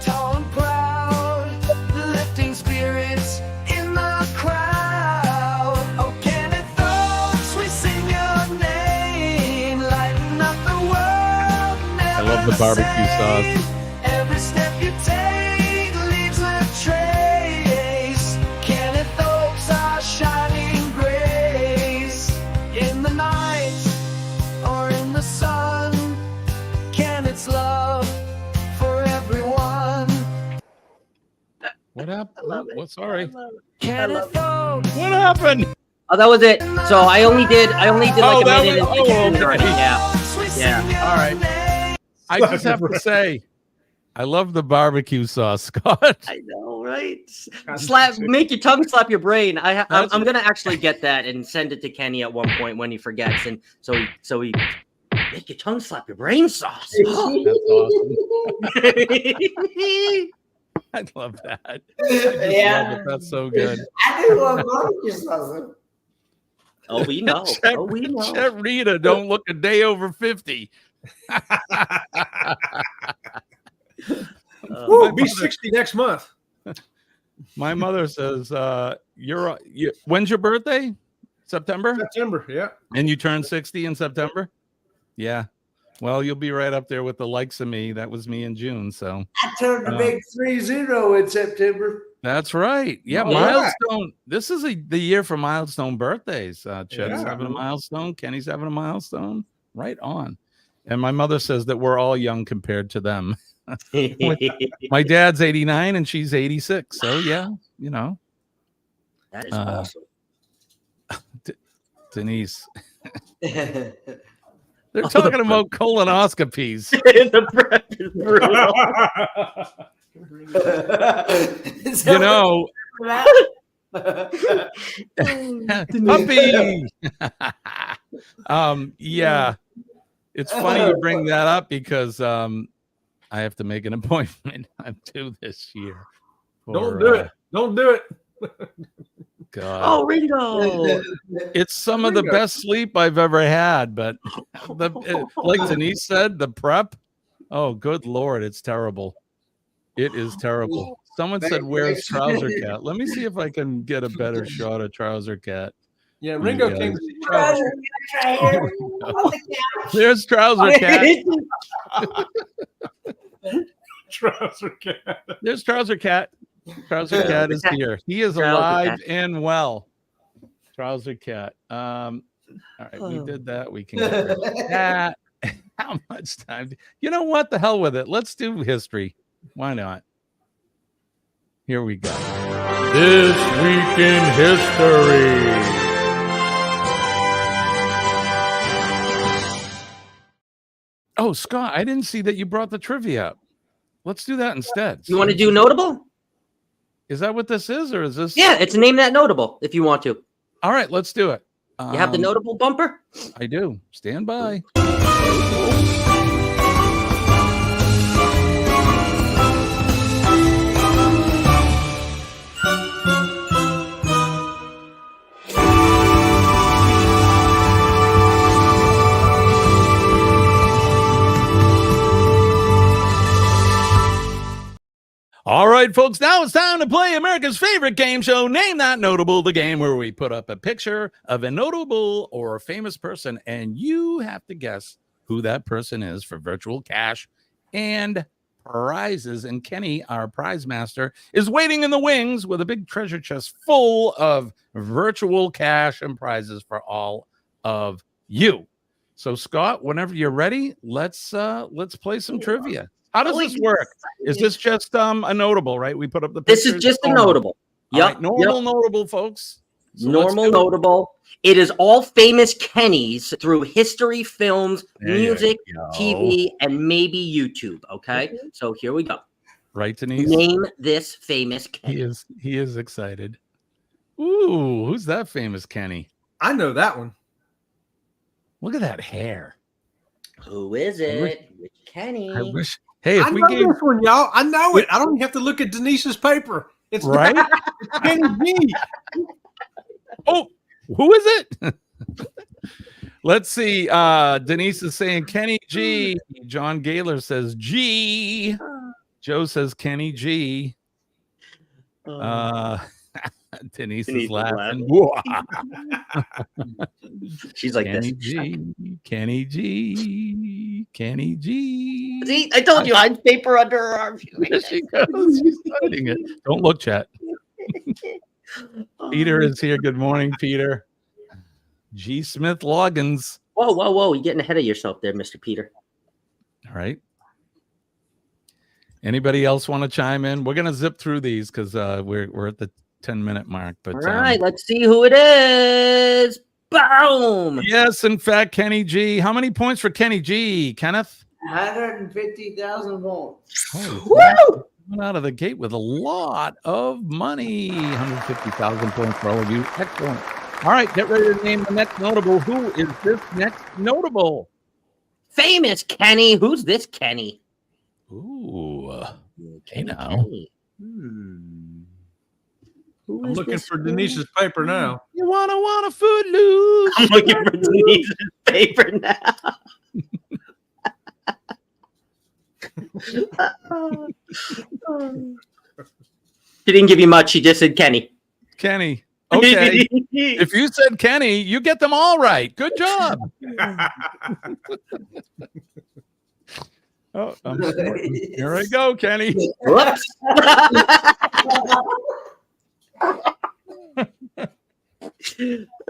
tall and proud, lifting spirits in the crowd. Oh, Kenneth Oaks, we sing your name, lighten up the world. I love the barbecue sauce. Every step you take leaves a trace. Kenneth Oaks are shining grace. In the night or in the sun, Kenneth's love for everyone. What happened? What? Sorry. Kenneth Oaks. What happened? Oh, that was it. So I only did like a minute. Okay. Yeah. All right. I just have to say, I love the barbecue sauce, Scott. I know, right? Make your tongue slap your brain. I'm gonna actually get that and send it to Kenny at one point when he forgets, and so he make your tongue slap your brain sauce. That's awesome. I love that. I just love it. That's so good. I do love barbecue sauce. Oh, we know. Chet Rita don't look a day over 50. Be 60 next month. My mother says, when's your birthday? September? September, yeah. And you turn 60 in September? Yeah. Well, you'll be right up there with the likes of me. That was me in June. So I turned the big 30 in September. that's right. Yeah, Oh, milestone. This is the year for milestone birthdays. Chet's Yeah. having a milestone. Kenny's having a milestone. Right on. And my mother says that we're all young compared to them. My dad's 89 and she's 86. So yeah, you know. That is awesome. Denise. They're talking about colonoscopies. The prep is brutal. You know, puppy. Yeah, it's funny you bring that up because I have to make an appointment. I'm due this year. Don't do it. Don't do it. God. Oh, Ringo. It's some of the best sleep I've ever had, but like Denise said, the prep. Oh, good Lord, it's terrible. It is terrible. Someone said, "Where's Trouser Cat?" Let me see if I can get a better shot of Trouser Cat. Yeah, Ringo came to see Trouser Cat. There's Trouser Cat. Trouser Cat. There's Trouser Cat. Trouser Cat is here. He is Trouser alive Cat. and well. Trouser Cat. All right, we did that. We can get rid of that. How much time? You know what? The hell with it. Let's do history. Why not? Here we go. This week in history. Oh, Scott, I didn't see that you brought the trivia up. Let's do that instead. You want to do notable? Is that what this is, or is this? Yeah, it's Name That Notable if you want to. All right, let's do it. You have the notable bumper? I do. Stand by. All right, folks, now it's time to play America's favorite game show, Name That Notable, the game where we put up a picture of a notable or famous person, and you have to guess who that person is for virtual cash and prizes. And Kenny, our prize master, is waiting in the wings with a big treasure chest full of virtual cash and prizes for all of you. So, Scott, whenever you're ready, let's play some trivia. How does this work? Is this just a notable, right? We put up the This pictures. is just a Normal. notable. All right, normal, notable, folks. So normal, notable. It is all famous Kennys through history, films, music, TV, and maybe YouTube. Okay, so here we go. Right, Denise? Name this famous Kenny. He is excited. Ooh, who's that famous Kenny? I know that one. Look at that hair. Who is it? Which Kenny? I wish. Hey, if I we know gave this one, y'all. I know it. I don't even have to look at Denise's paper. It's right. It's Kenny G. Oh, who is it? Let's see. Denise is saying Kenny G. John Gaylor says G. Joe says Kenny G. Denise is laughing. She's like Kenny this. G. Kenny G. Kenny G. See, I told you I'd paper under her arm. There she goes. She's hiding it. Don't look, chat. Peter is here. Good morning, Peter. G. Smith Loggins. Whoa, whoa, whoa! You're getting ahead of yourself there, Mr. Peter. All right. Anybody else want to chime in? We're gonna zip through these because we're at the 10-minute mark. But all right, let's see who it is. Boom! Yes, in fact, Kenny G. How many points for Kenny G? Kenneth? 150,000 volts. Woo! Coming out of the gate with a lot of money. 150,000 points for all of you. Excellent. All right, get ready to name the next notable. Who is this next notable? Famous Kenny. Who's this Kenny? Ooh. Okay, now. Kenny. I'm looking for Denise's paper now. You want a footloose? I'm looking for Denise's paper now. She didn't give you much. She just said Kenny. Kenny. Okay. If you said Kenny, you get them all right. Good job. Oh, here I go, Kenny. Whoops.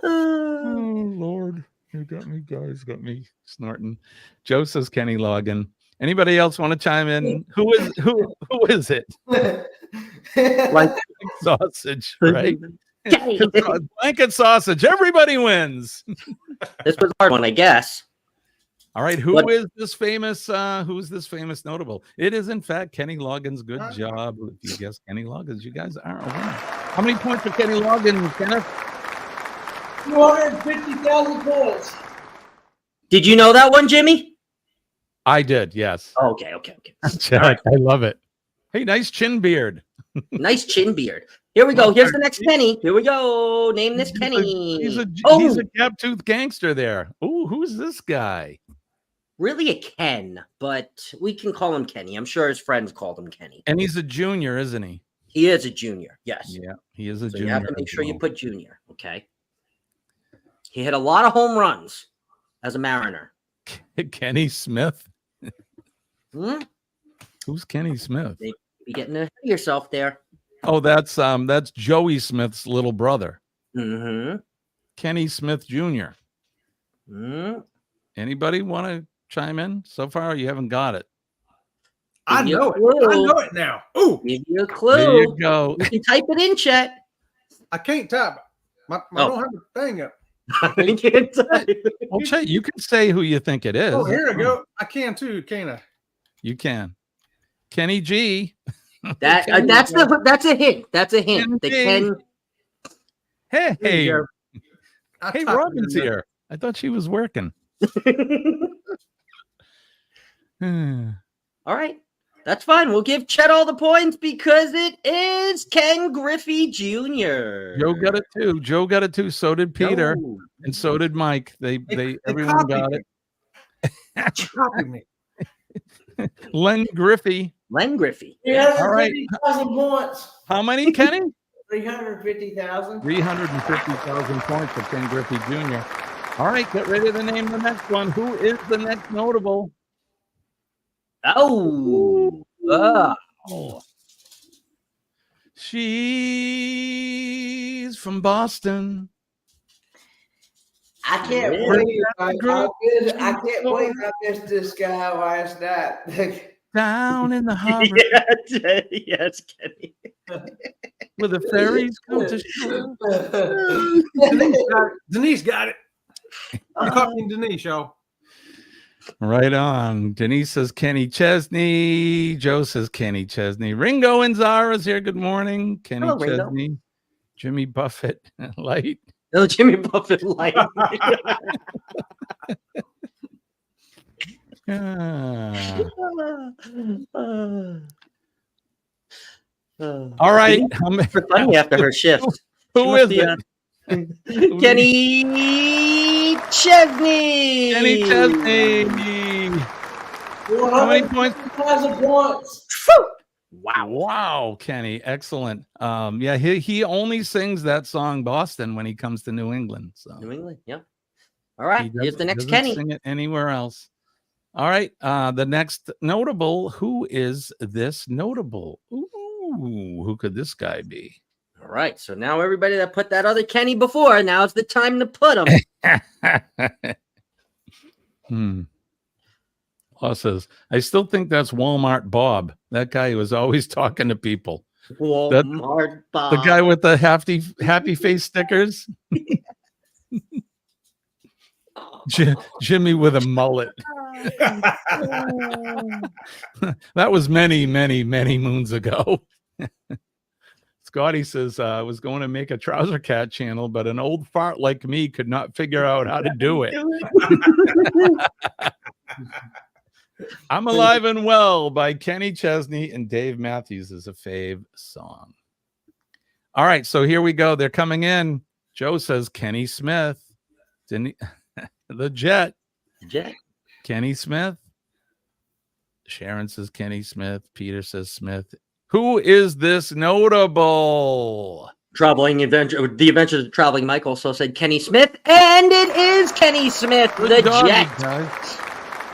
Oh, Lord. You got me, guys. Got me snorting. Joe says Kenny Logan. Anybody else want to chime in? Who is it? Blanket sausage, right? Blanket sausage. Everybody wins. This was a hard one, I guess. All right, who is this famous notable? It is in fact Kenny Loggins. Good job. If you guess Kenny Loggins, you guys are a winner. How many points for Kenny Loggins, Kenneth? 250,000 points. Did you know that one, Jimmy? I did, yes. Oh, okay. I love it. Hey, nice chin beard. Nice chin beard. Here we go. Here's the next Kenny. Here we go. Name this Kenny. He's a gap-toothed gangster there. Ooh, who's this guy? Really a Ken, but we can call him Kenny. I'm sure his friends called him Kenny. And he's a junior, isn't he? He is a junior, yes. Yeah, he is a junior. You have to make sure you put junior, okay? He hit a lot of home runs as a Mariner. Kenny Smith? Hmm? Who's Kenny Smith? You're getting ahead of yourself there. Oh, that's Joey Smith's little brother. Mm-hmm. Kenny Smith Jr. Mm-hmm. Anybody want to chime in? So far, you haven't got it. I know it. I know it now. Ooh, give you a clue. There you go. You can type it in, chat. I can't type it. I don't have the thing up. I can't type. Well, Chet, you can say who you think it is. Oh, here we go. I can too, can't I? You can. Kenny G. That's a hint. That's a hint. The Ken. Hey, hey, Hey, Robin's here. I thought she was working. All right. That's fine. We'll give Chet all the points because it is Ken Griffey Jr. Joe got it too. Joe got it too. So did Peter, and so did Mike. They everyone got it. Copied me. Len Griffey. All right. 350,000 points. How many, Kenny? 350,000. 350,000 points for Ken Griffey Jr. All right, get ready to name the next one. Who is the next notable? Oh. She's from Boston. I can't believe I can't believe I missed this guy last night. down in the harbor. Yes, Kenny. Where the ferries come to shore. Denise got it. I'm copying Denise, y'all. Right on. Denise says Kenny Chesney. Joe says Kenny Chesney. Ringo and Zara's here. Good morning. Kenny Hello, Ringo. Chesney. Jimmy Buffett light. Oh, Jimmy Buffett light. All right. For funny after her shift. Who is it? Kenny Chesney. Kenny Chesney. How many points? Wow, Kenny, excellent. Yeah, he only sings that song Boston when he comes to New England. So New England, yeah. All right, here's the next Kenny. Sing it anywhere else. All right, the next notable. Who is this notable? Ooh, who could this guy be? All right, so now everybody that put that other Kenny before, now it's the time to put him. Law says, I still think that's Walmart Bob. That guy who was always talking to people. Walmart Bob. The guy with the happy face stickers. Jimmy with a mullet. That was many, many, many moons ago. Scotty says, I was going to make a Trouser Cat channel, but an old fart like me could not figure out how to do it. I'm Alive and Well by Kenny Chesney and Dave Matthews is a fave song. All right, so here we go. They're coming in. Joe says Kenny Smith. The Jet. Kenny Smith. Sharon says Kenny Smith. Peter says Smith. Who is this notable? The Adventures of Traveling Mike also said Kenny Smith, and it is Kenny Smith, the Jet. Guys.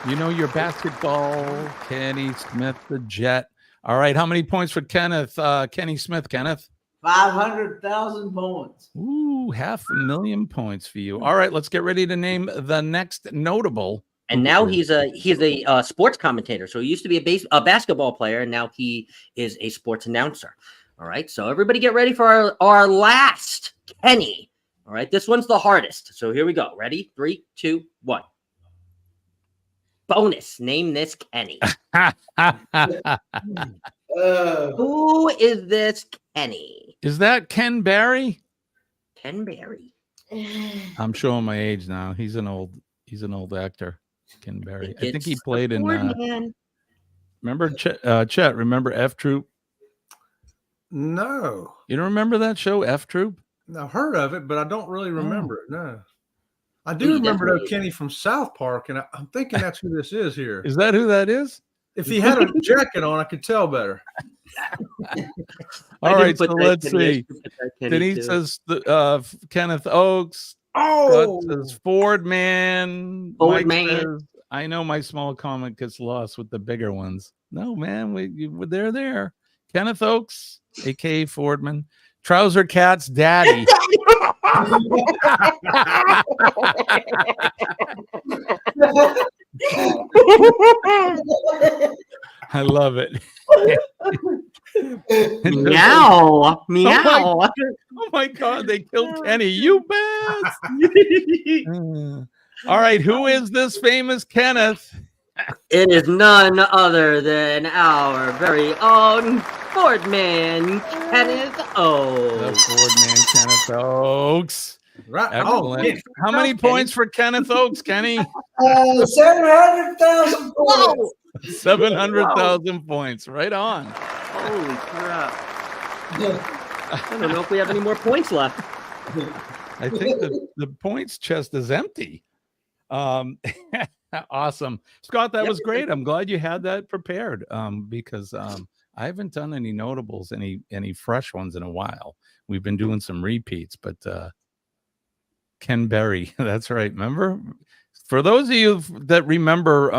You know your basketball, Kenny Smith, the Jet. All right, how many points for Kenny Smith, Kenneth? 500,000 points. Ooh, 500,000 points for you. All right, let's get ready to name the next notable. And now he's a sports commentator. So he used to be a basketball player, and now he is a sports announcer. All right, so everybody get ready for our last Kenny. All right, this one's the hardest. So here we go. Ready? 3, 2, 1. Bonus. Name this Kenny. Who is this Kenny? Is that Ken Barry? Ken Barry. I'm showing my age now. He's an old actor. Ken Barry. I think he played in. Remember Chet? Remember F Troop? No. You don't remember that show, F Troop? I've heard of it, but I don't really remember it. No. I do remember though Kenny from South Park, and I'm thinking that's who this is here. Is that who that is? If he had a jacket on, I could tell better. All right, so let's see. Denise says Kenneth Oakes. Oh, Scott says Ford Man. Ford Mike Man. says, I know my small comment gets lost with the bigger ones. No, man, they're there. Kenneth Oakes, aka Fordman. Trouser Cat's daddy. I love it. Meow. Meow. Oh my God, they killed Kenny. You bet. All right, who is this famous Kenneth? It is none other than our very own Fordman Kenneth Oakes. The Fordman Kenneth Oakes. Right. Excellent. How many points for Kenneth Oakes, Kenny? 700,000 points. 700,000 points. Right on. Holy crap. I don't know if we have any more points left. I think the points chest is empty. Awesome. Scott, that was great. I'm glad you had that prepared because I haven't done any notables, any fresh ones in a while. We've been doing some repeats, but Ken Berry, that's right. Remember? For those of you that remember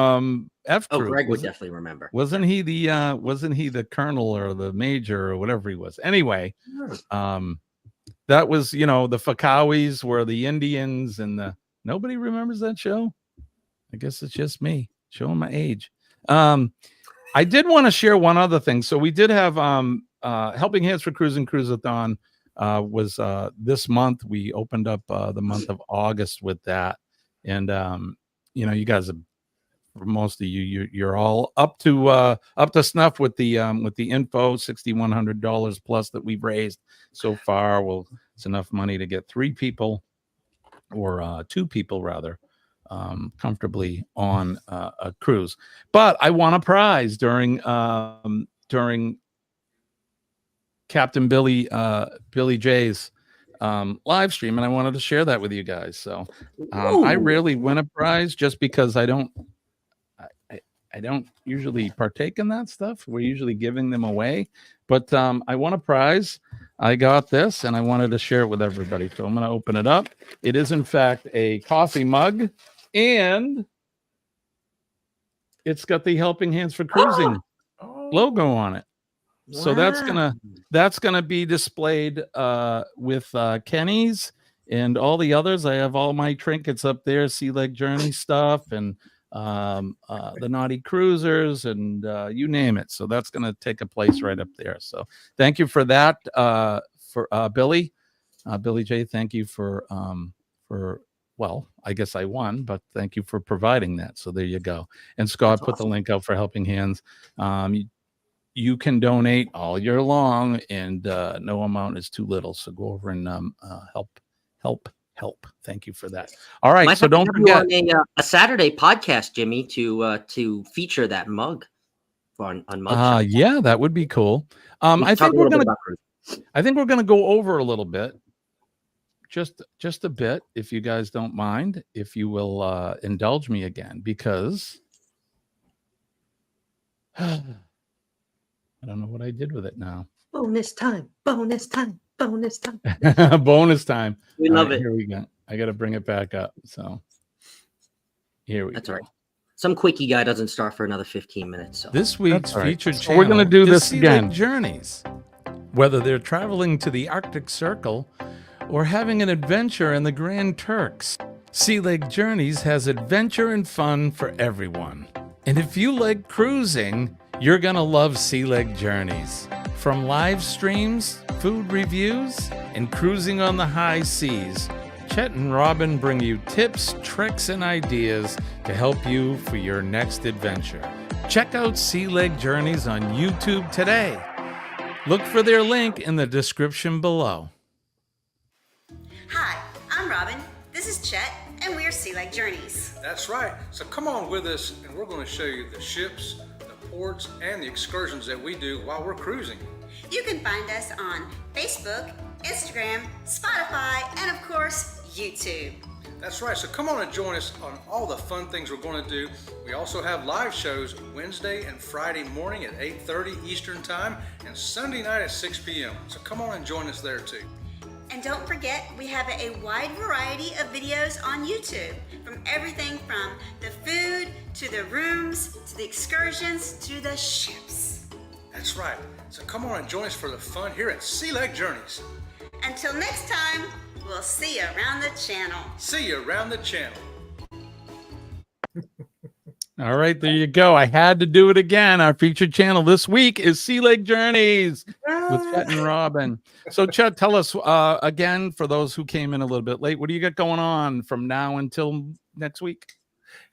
F Troop, Greg would definitely remember. Wasn't he the colonel or the major or whatever he was? Anyway, that was, the Fakawis were the Indians and nobody remembers that show. I guess it's just me showing my age. All I did want to share one other thing. So we did have Helping Hands for Cruising Cruisathon was this month. We opened up the month of August with that, and you know, you guys have, for most of you're all up to snuff with the info. $6,100 plus that we've raised so far. Well, it's enough money to get 3 people, or 2 people rather, comfortably on a cruise. But I won a prize during Captain Billy J's live stream, and I wanted to share that with you guys. So I rarely win a prize just because I don't usually partake in that stuff. We're usually giving them away, but I won a prize. I got this, and I wanted to share it with everybody. So I'm going to open it up. It is, in fact, a coffee mug, and it's got the Helping Hands for Cruising logo on it. Wow. So that's gonna be displayed with Kenny's and all the others. I have all my trinkets up there, Sea Leg Journey stuff, and the Naughty Cruisers, and you name it. So that's gonna take a place right up there. So thank you for that, for Billy J. Thank you for well, I guess I won, but thank you for providing that. So there you go. And Scott put the link out for Helping Hands. You can donate all year long, and no amount is too little. So go over and help. Thank you for that. All right, so don't forget a Saturday podcast, Jimmy, to feature that mug on Mug. Yeah, that would be cool. I think we're gonna go over a little bit, just a bit, if you guys don't mind, if you will indulge me again, because I don't know what I did with it now. Bonus time. Bonus time. We love it. Here we go. I got to bring it back up. So here we go. That's all right. Some quickie guy doesn't start for another 15 minutes. So this week's featured channel, we're going to do this again. Journeys. Whether they're traveling to the Arctic Circle or having an adventure in the Grand Turks, Sea Leg Journeys has adventure and fun for everyone. And if you like cruising, you're going to love Sea Leg Journeys. From live streams, food reviews, and cruising on the high seas, Chet and Robin bring you tips, tricks, and ideas to help you for your next adventure. Check out Sea Leg Journeys on YouTube today. Look for their link in the description below. Hi, I'm Robin. This is Chet, and we're Sea Leg Journeys. That's right. So come on with us, and we're going to show you the ships, the ports, and the excursions that we do while we're cruising. You can find us on Facebook, Instagram, Spotify, and of course, YouTube. That's right. So come on and join us on all the fun things we're going to do. We also have live shows Wednesday and Friday morning at 8:30 Eastern Time, and Sunday night at 6 p.m. So come on and join us there too. And don't forget, we have a wide variety of videos on YouTube, from everything from the food, to the rooms, to the excursions, to the ships. That's right. So come on and join us for the fun here at Sea Leg Journeys. Until next time, we'll see you around the channel. See you around the channel. All right, there you go. I had to do it again. Our featured channel this week is Sea Leg Journeys with Chet and Robin. So, Chet, tell us again, for those who came in a little bit late, what do you got going on from now until next week?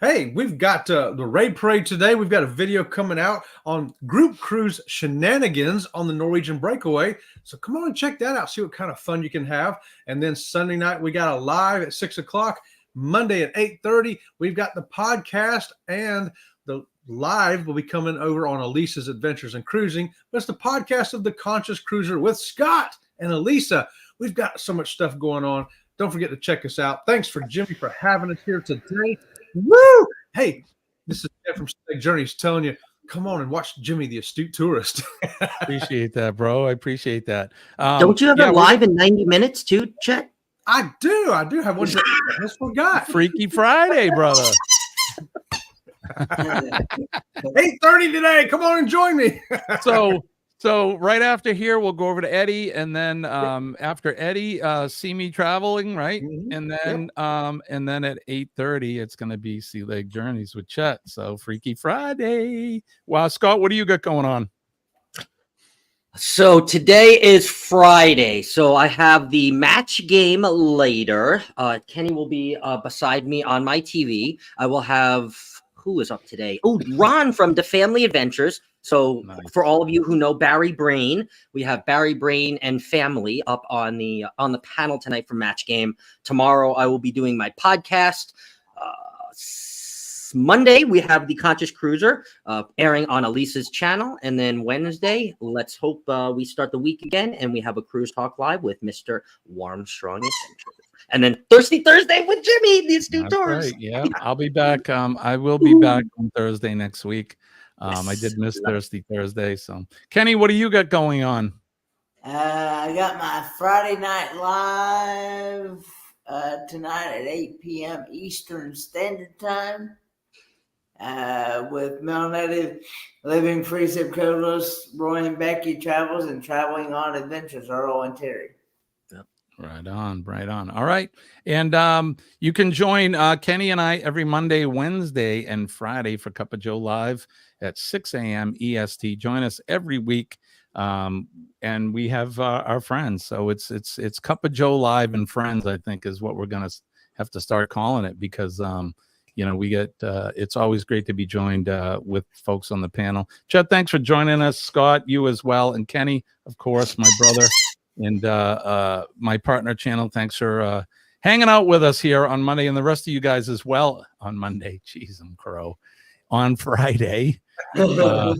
Hey, we've got the raid parade today. We've got a video coming out on group cruise shenanigans on the Norwegian Breakaway. So come on and check that out. See what kind of fun you can have. And then Sunday night, we got a live at 6 o'clock. Monday at 8:30, we've got the podcast, and the live will be coming over on Elisa's Adventures in Cruising. That's the podcast of the Conscious Cruiser with Scott and Elisa. We've got so much stuff going on. Don't forget to check us out. Thanks for Jimmy for having us here today. Woo! Hey, this is Jeff from Sea Leg Journeys telling you, come on and watch Jimmy the Astute Tourist. Appreciate that, bro. I appreciate that. Don't you have it live in 90 minutes too, Chet? I do have one. I just forgot. Freaky Friday, brother. 8:30 today. Come on and join me. So So right after here, we'll go over to Eddie, and then after Eddie, see me traveling, right? And then at 8:30, it's going to be Sea Lake Journeys with Chet. So Freaky Friday. Wow, Scott, what do you got going on? So today is Friday, so I have the match game later. Kenny will be beside me on my TV. I will have, who is up today? Oh, Ron from The Family Adventures. So for all of you who know Barry Brain, we have Barry Brain and family up on the panel tonight for match game. Tomorrow I will be doing my podcast. Monday, we have the Conscious Cruiser airing on Elisa's channel. And then Wednesday, let's hope we start the week again and we have a Cruise Talk Live with Mr. Warmstrong Adventures. And then Thirsty Thursday with Jimmy, the Astute Tours. Right. Yeah, I'll be back. I will be back on Thursday next week. I did miss Thirsty Thursday. So, Kenny, what do you got going on? I got my Friday Night Live tonight at 8 p.m. Eastern Standard Time. With Melanated Living Free Zip Codeless, Roy and Becky Travels, and Traveling on Adventures, Earl and Terry. Yep. Right on. All right. And you can join Kenny and I every Monday, Wednesday, and Friday for Cup of Joe Live at 6 a.m. EST. Join us every week. And we have our friends. So it's Cup of Joe Live and Friends, I think, is what we're going to have to start calling it, because we get it's always great to be joined with folks on the panel. Chet, thanks for joining us. Scott, you as well. And Kenny, of course, my brother and my partner channel. Thanks for hanging out with us here on Monday, and the rest of you guys as well on Monday. Jeez, I'm crow. On Friday. All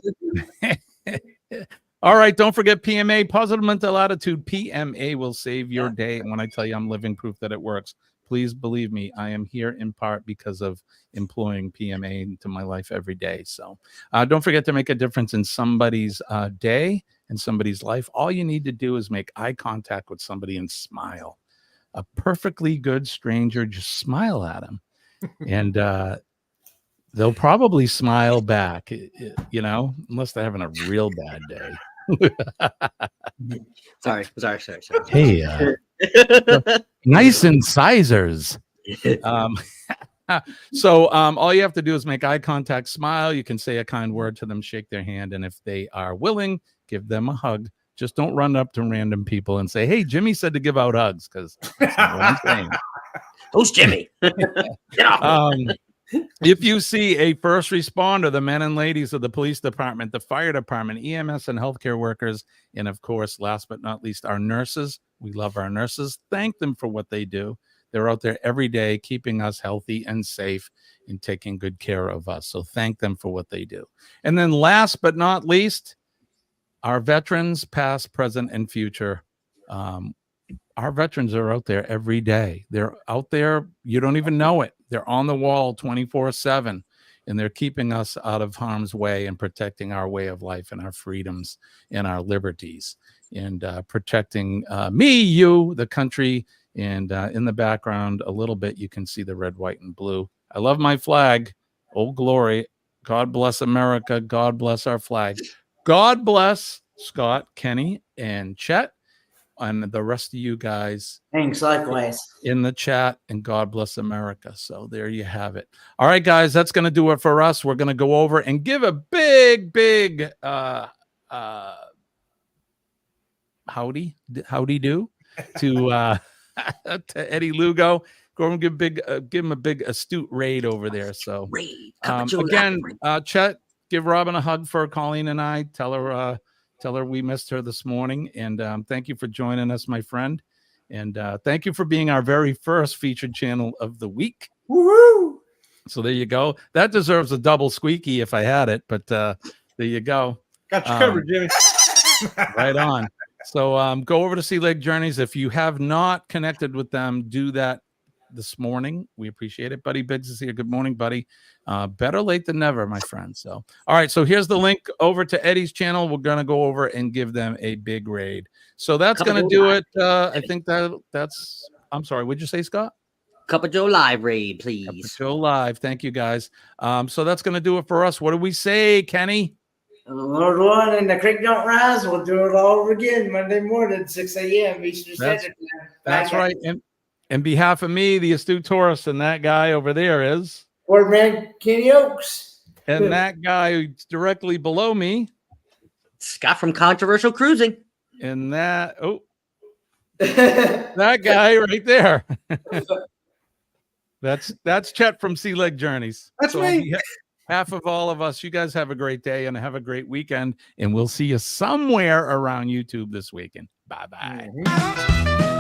right, don't forget PMA, Positive Mental Attitude. PMA will save your day. And when I tell you I'm living proof that it works, please believe me, I am here in part because of employing PMA into my life every day. So don't forget to make a difference in somebody's day and somebody's life. All you need to do is make eye contact with somebody and smile. A perfectly good stranger, just smile at them. And they'll probably smile back, unless they're having a real bad day. Sorry. Hey, nice incisors. So all you have to do is make eye contact, smile. You can say a kind word to them, shake their hand, and if they are willing, give them a hug. Just don't run up to random people and say, "Hey, Jimmy said to give out hugs," because that's not what I'm saying. Who's Jimmy? Get off. If you see a first responder, the men and ladies of the police department, the fire department, EMS and healthcare workers, and of course, last but not least, our nurses. We love our nurses. Thank them for what they do. They're out there every day keeping us healthy and safe and taking good care of us. So thank them for what they do. And then last but not least, our veterans, past, present, and future. Our veterans are out there every day. They're out there. You don't even know it. They're on the wall 24/7, and they're keeping us out of harm's way and protecting our way of life and our freedoms and our liberties, and protecting me, you, the country. And in the background, a little bit, you can see the red, white, and blue. I love my flag. Old glory. God bless America. God bless our flag. God bless Scott, Kenny, and Chet, and the rest of you guys. Thanks, likewise. In the chat, and God bless America. So there you have it. All right, guys, that's going to do it for us. We're going to go over and give a big howdy do to to Eddie Lugo. Go and give him a big Astute raid over there. So again, Chet, give Robin a hug for Colleen and I. Tell her we missed her this morning. And thank you for joining us, my friend. And thank you for being our very first featured channel of the week. Woo-hoo! So there you go. That deserves a double squeaky if I had it, but there you go. Got you covered, Jimmy. Right on. So go over to Sea Lake Journeys. If you have not connected with them, do that this morning. We appreciate it. Buddy Biggs is here. Good morning, buddy. Better late than never, my friend. So, all right. So here's the link over to Eddie's channel. We're going to go over and give them a big raid. So that's going to do it. I think that's, I'm sorry. What'd you say, Scott? Cup of Joe Live raid, please. Cup of Joe Live. Thank you, guys. So that's going to do it for us. What do we say, Kenny? Lord willing, and the creek don't rise, we'll do it all over again Monday morning, 6 a.m. Eastern Standard Time. That's right. And in behalf of me, the astute tourist, and that guy over there is Quarterman Kenny Oaks. And that guy who's directly below me, Scott from Controversial Cruising. And that that guy right there. That's Chet from Sea Leg Journeys. That's me. Half of all of us, you guys have a great day and have a great weekend. And we'll see you somewhere around YouTube this weekend. Bye-bye.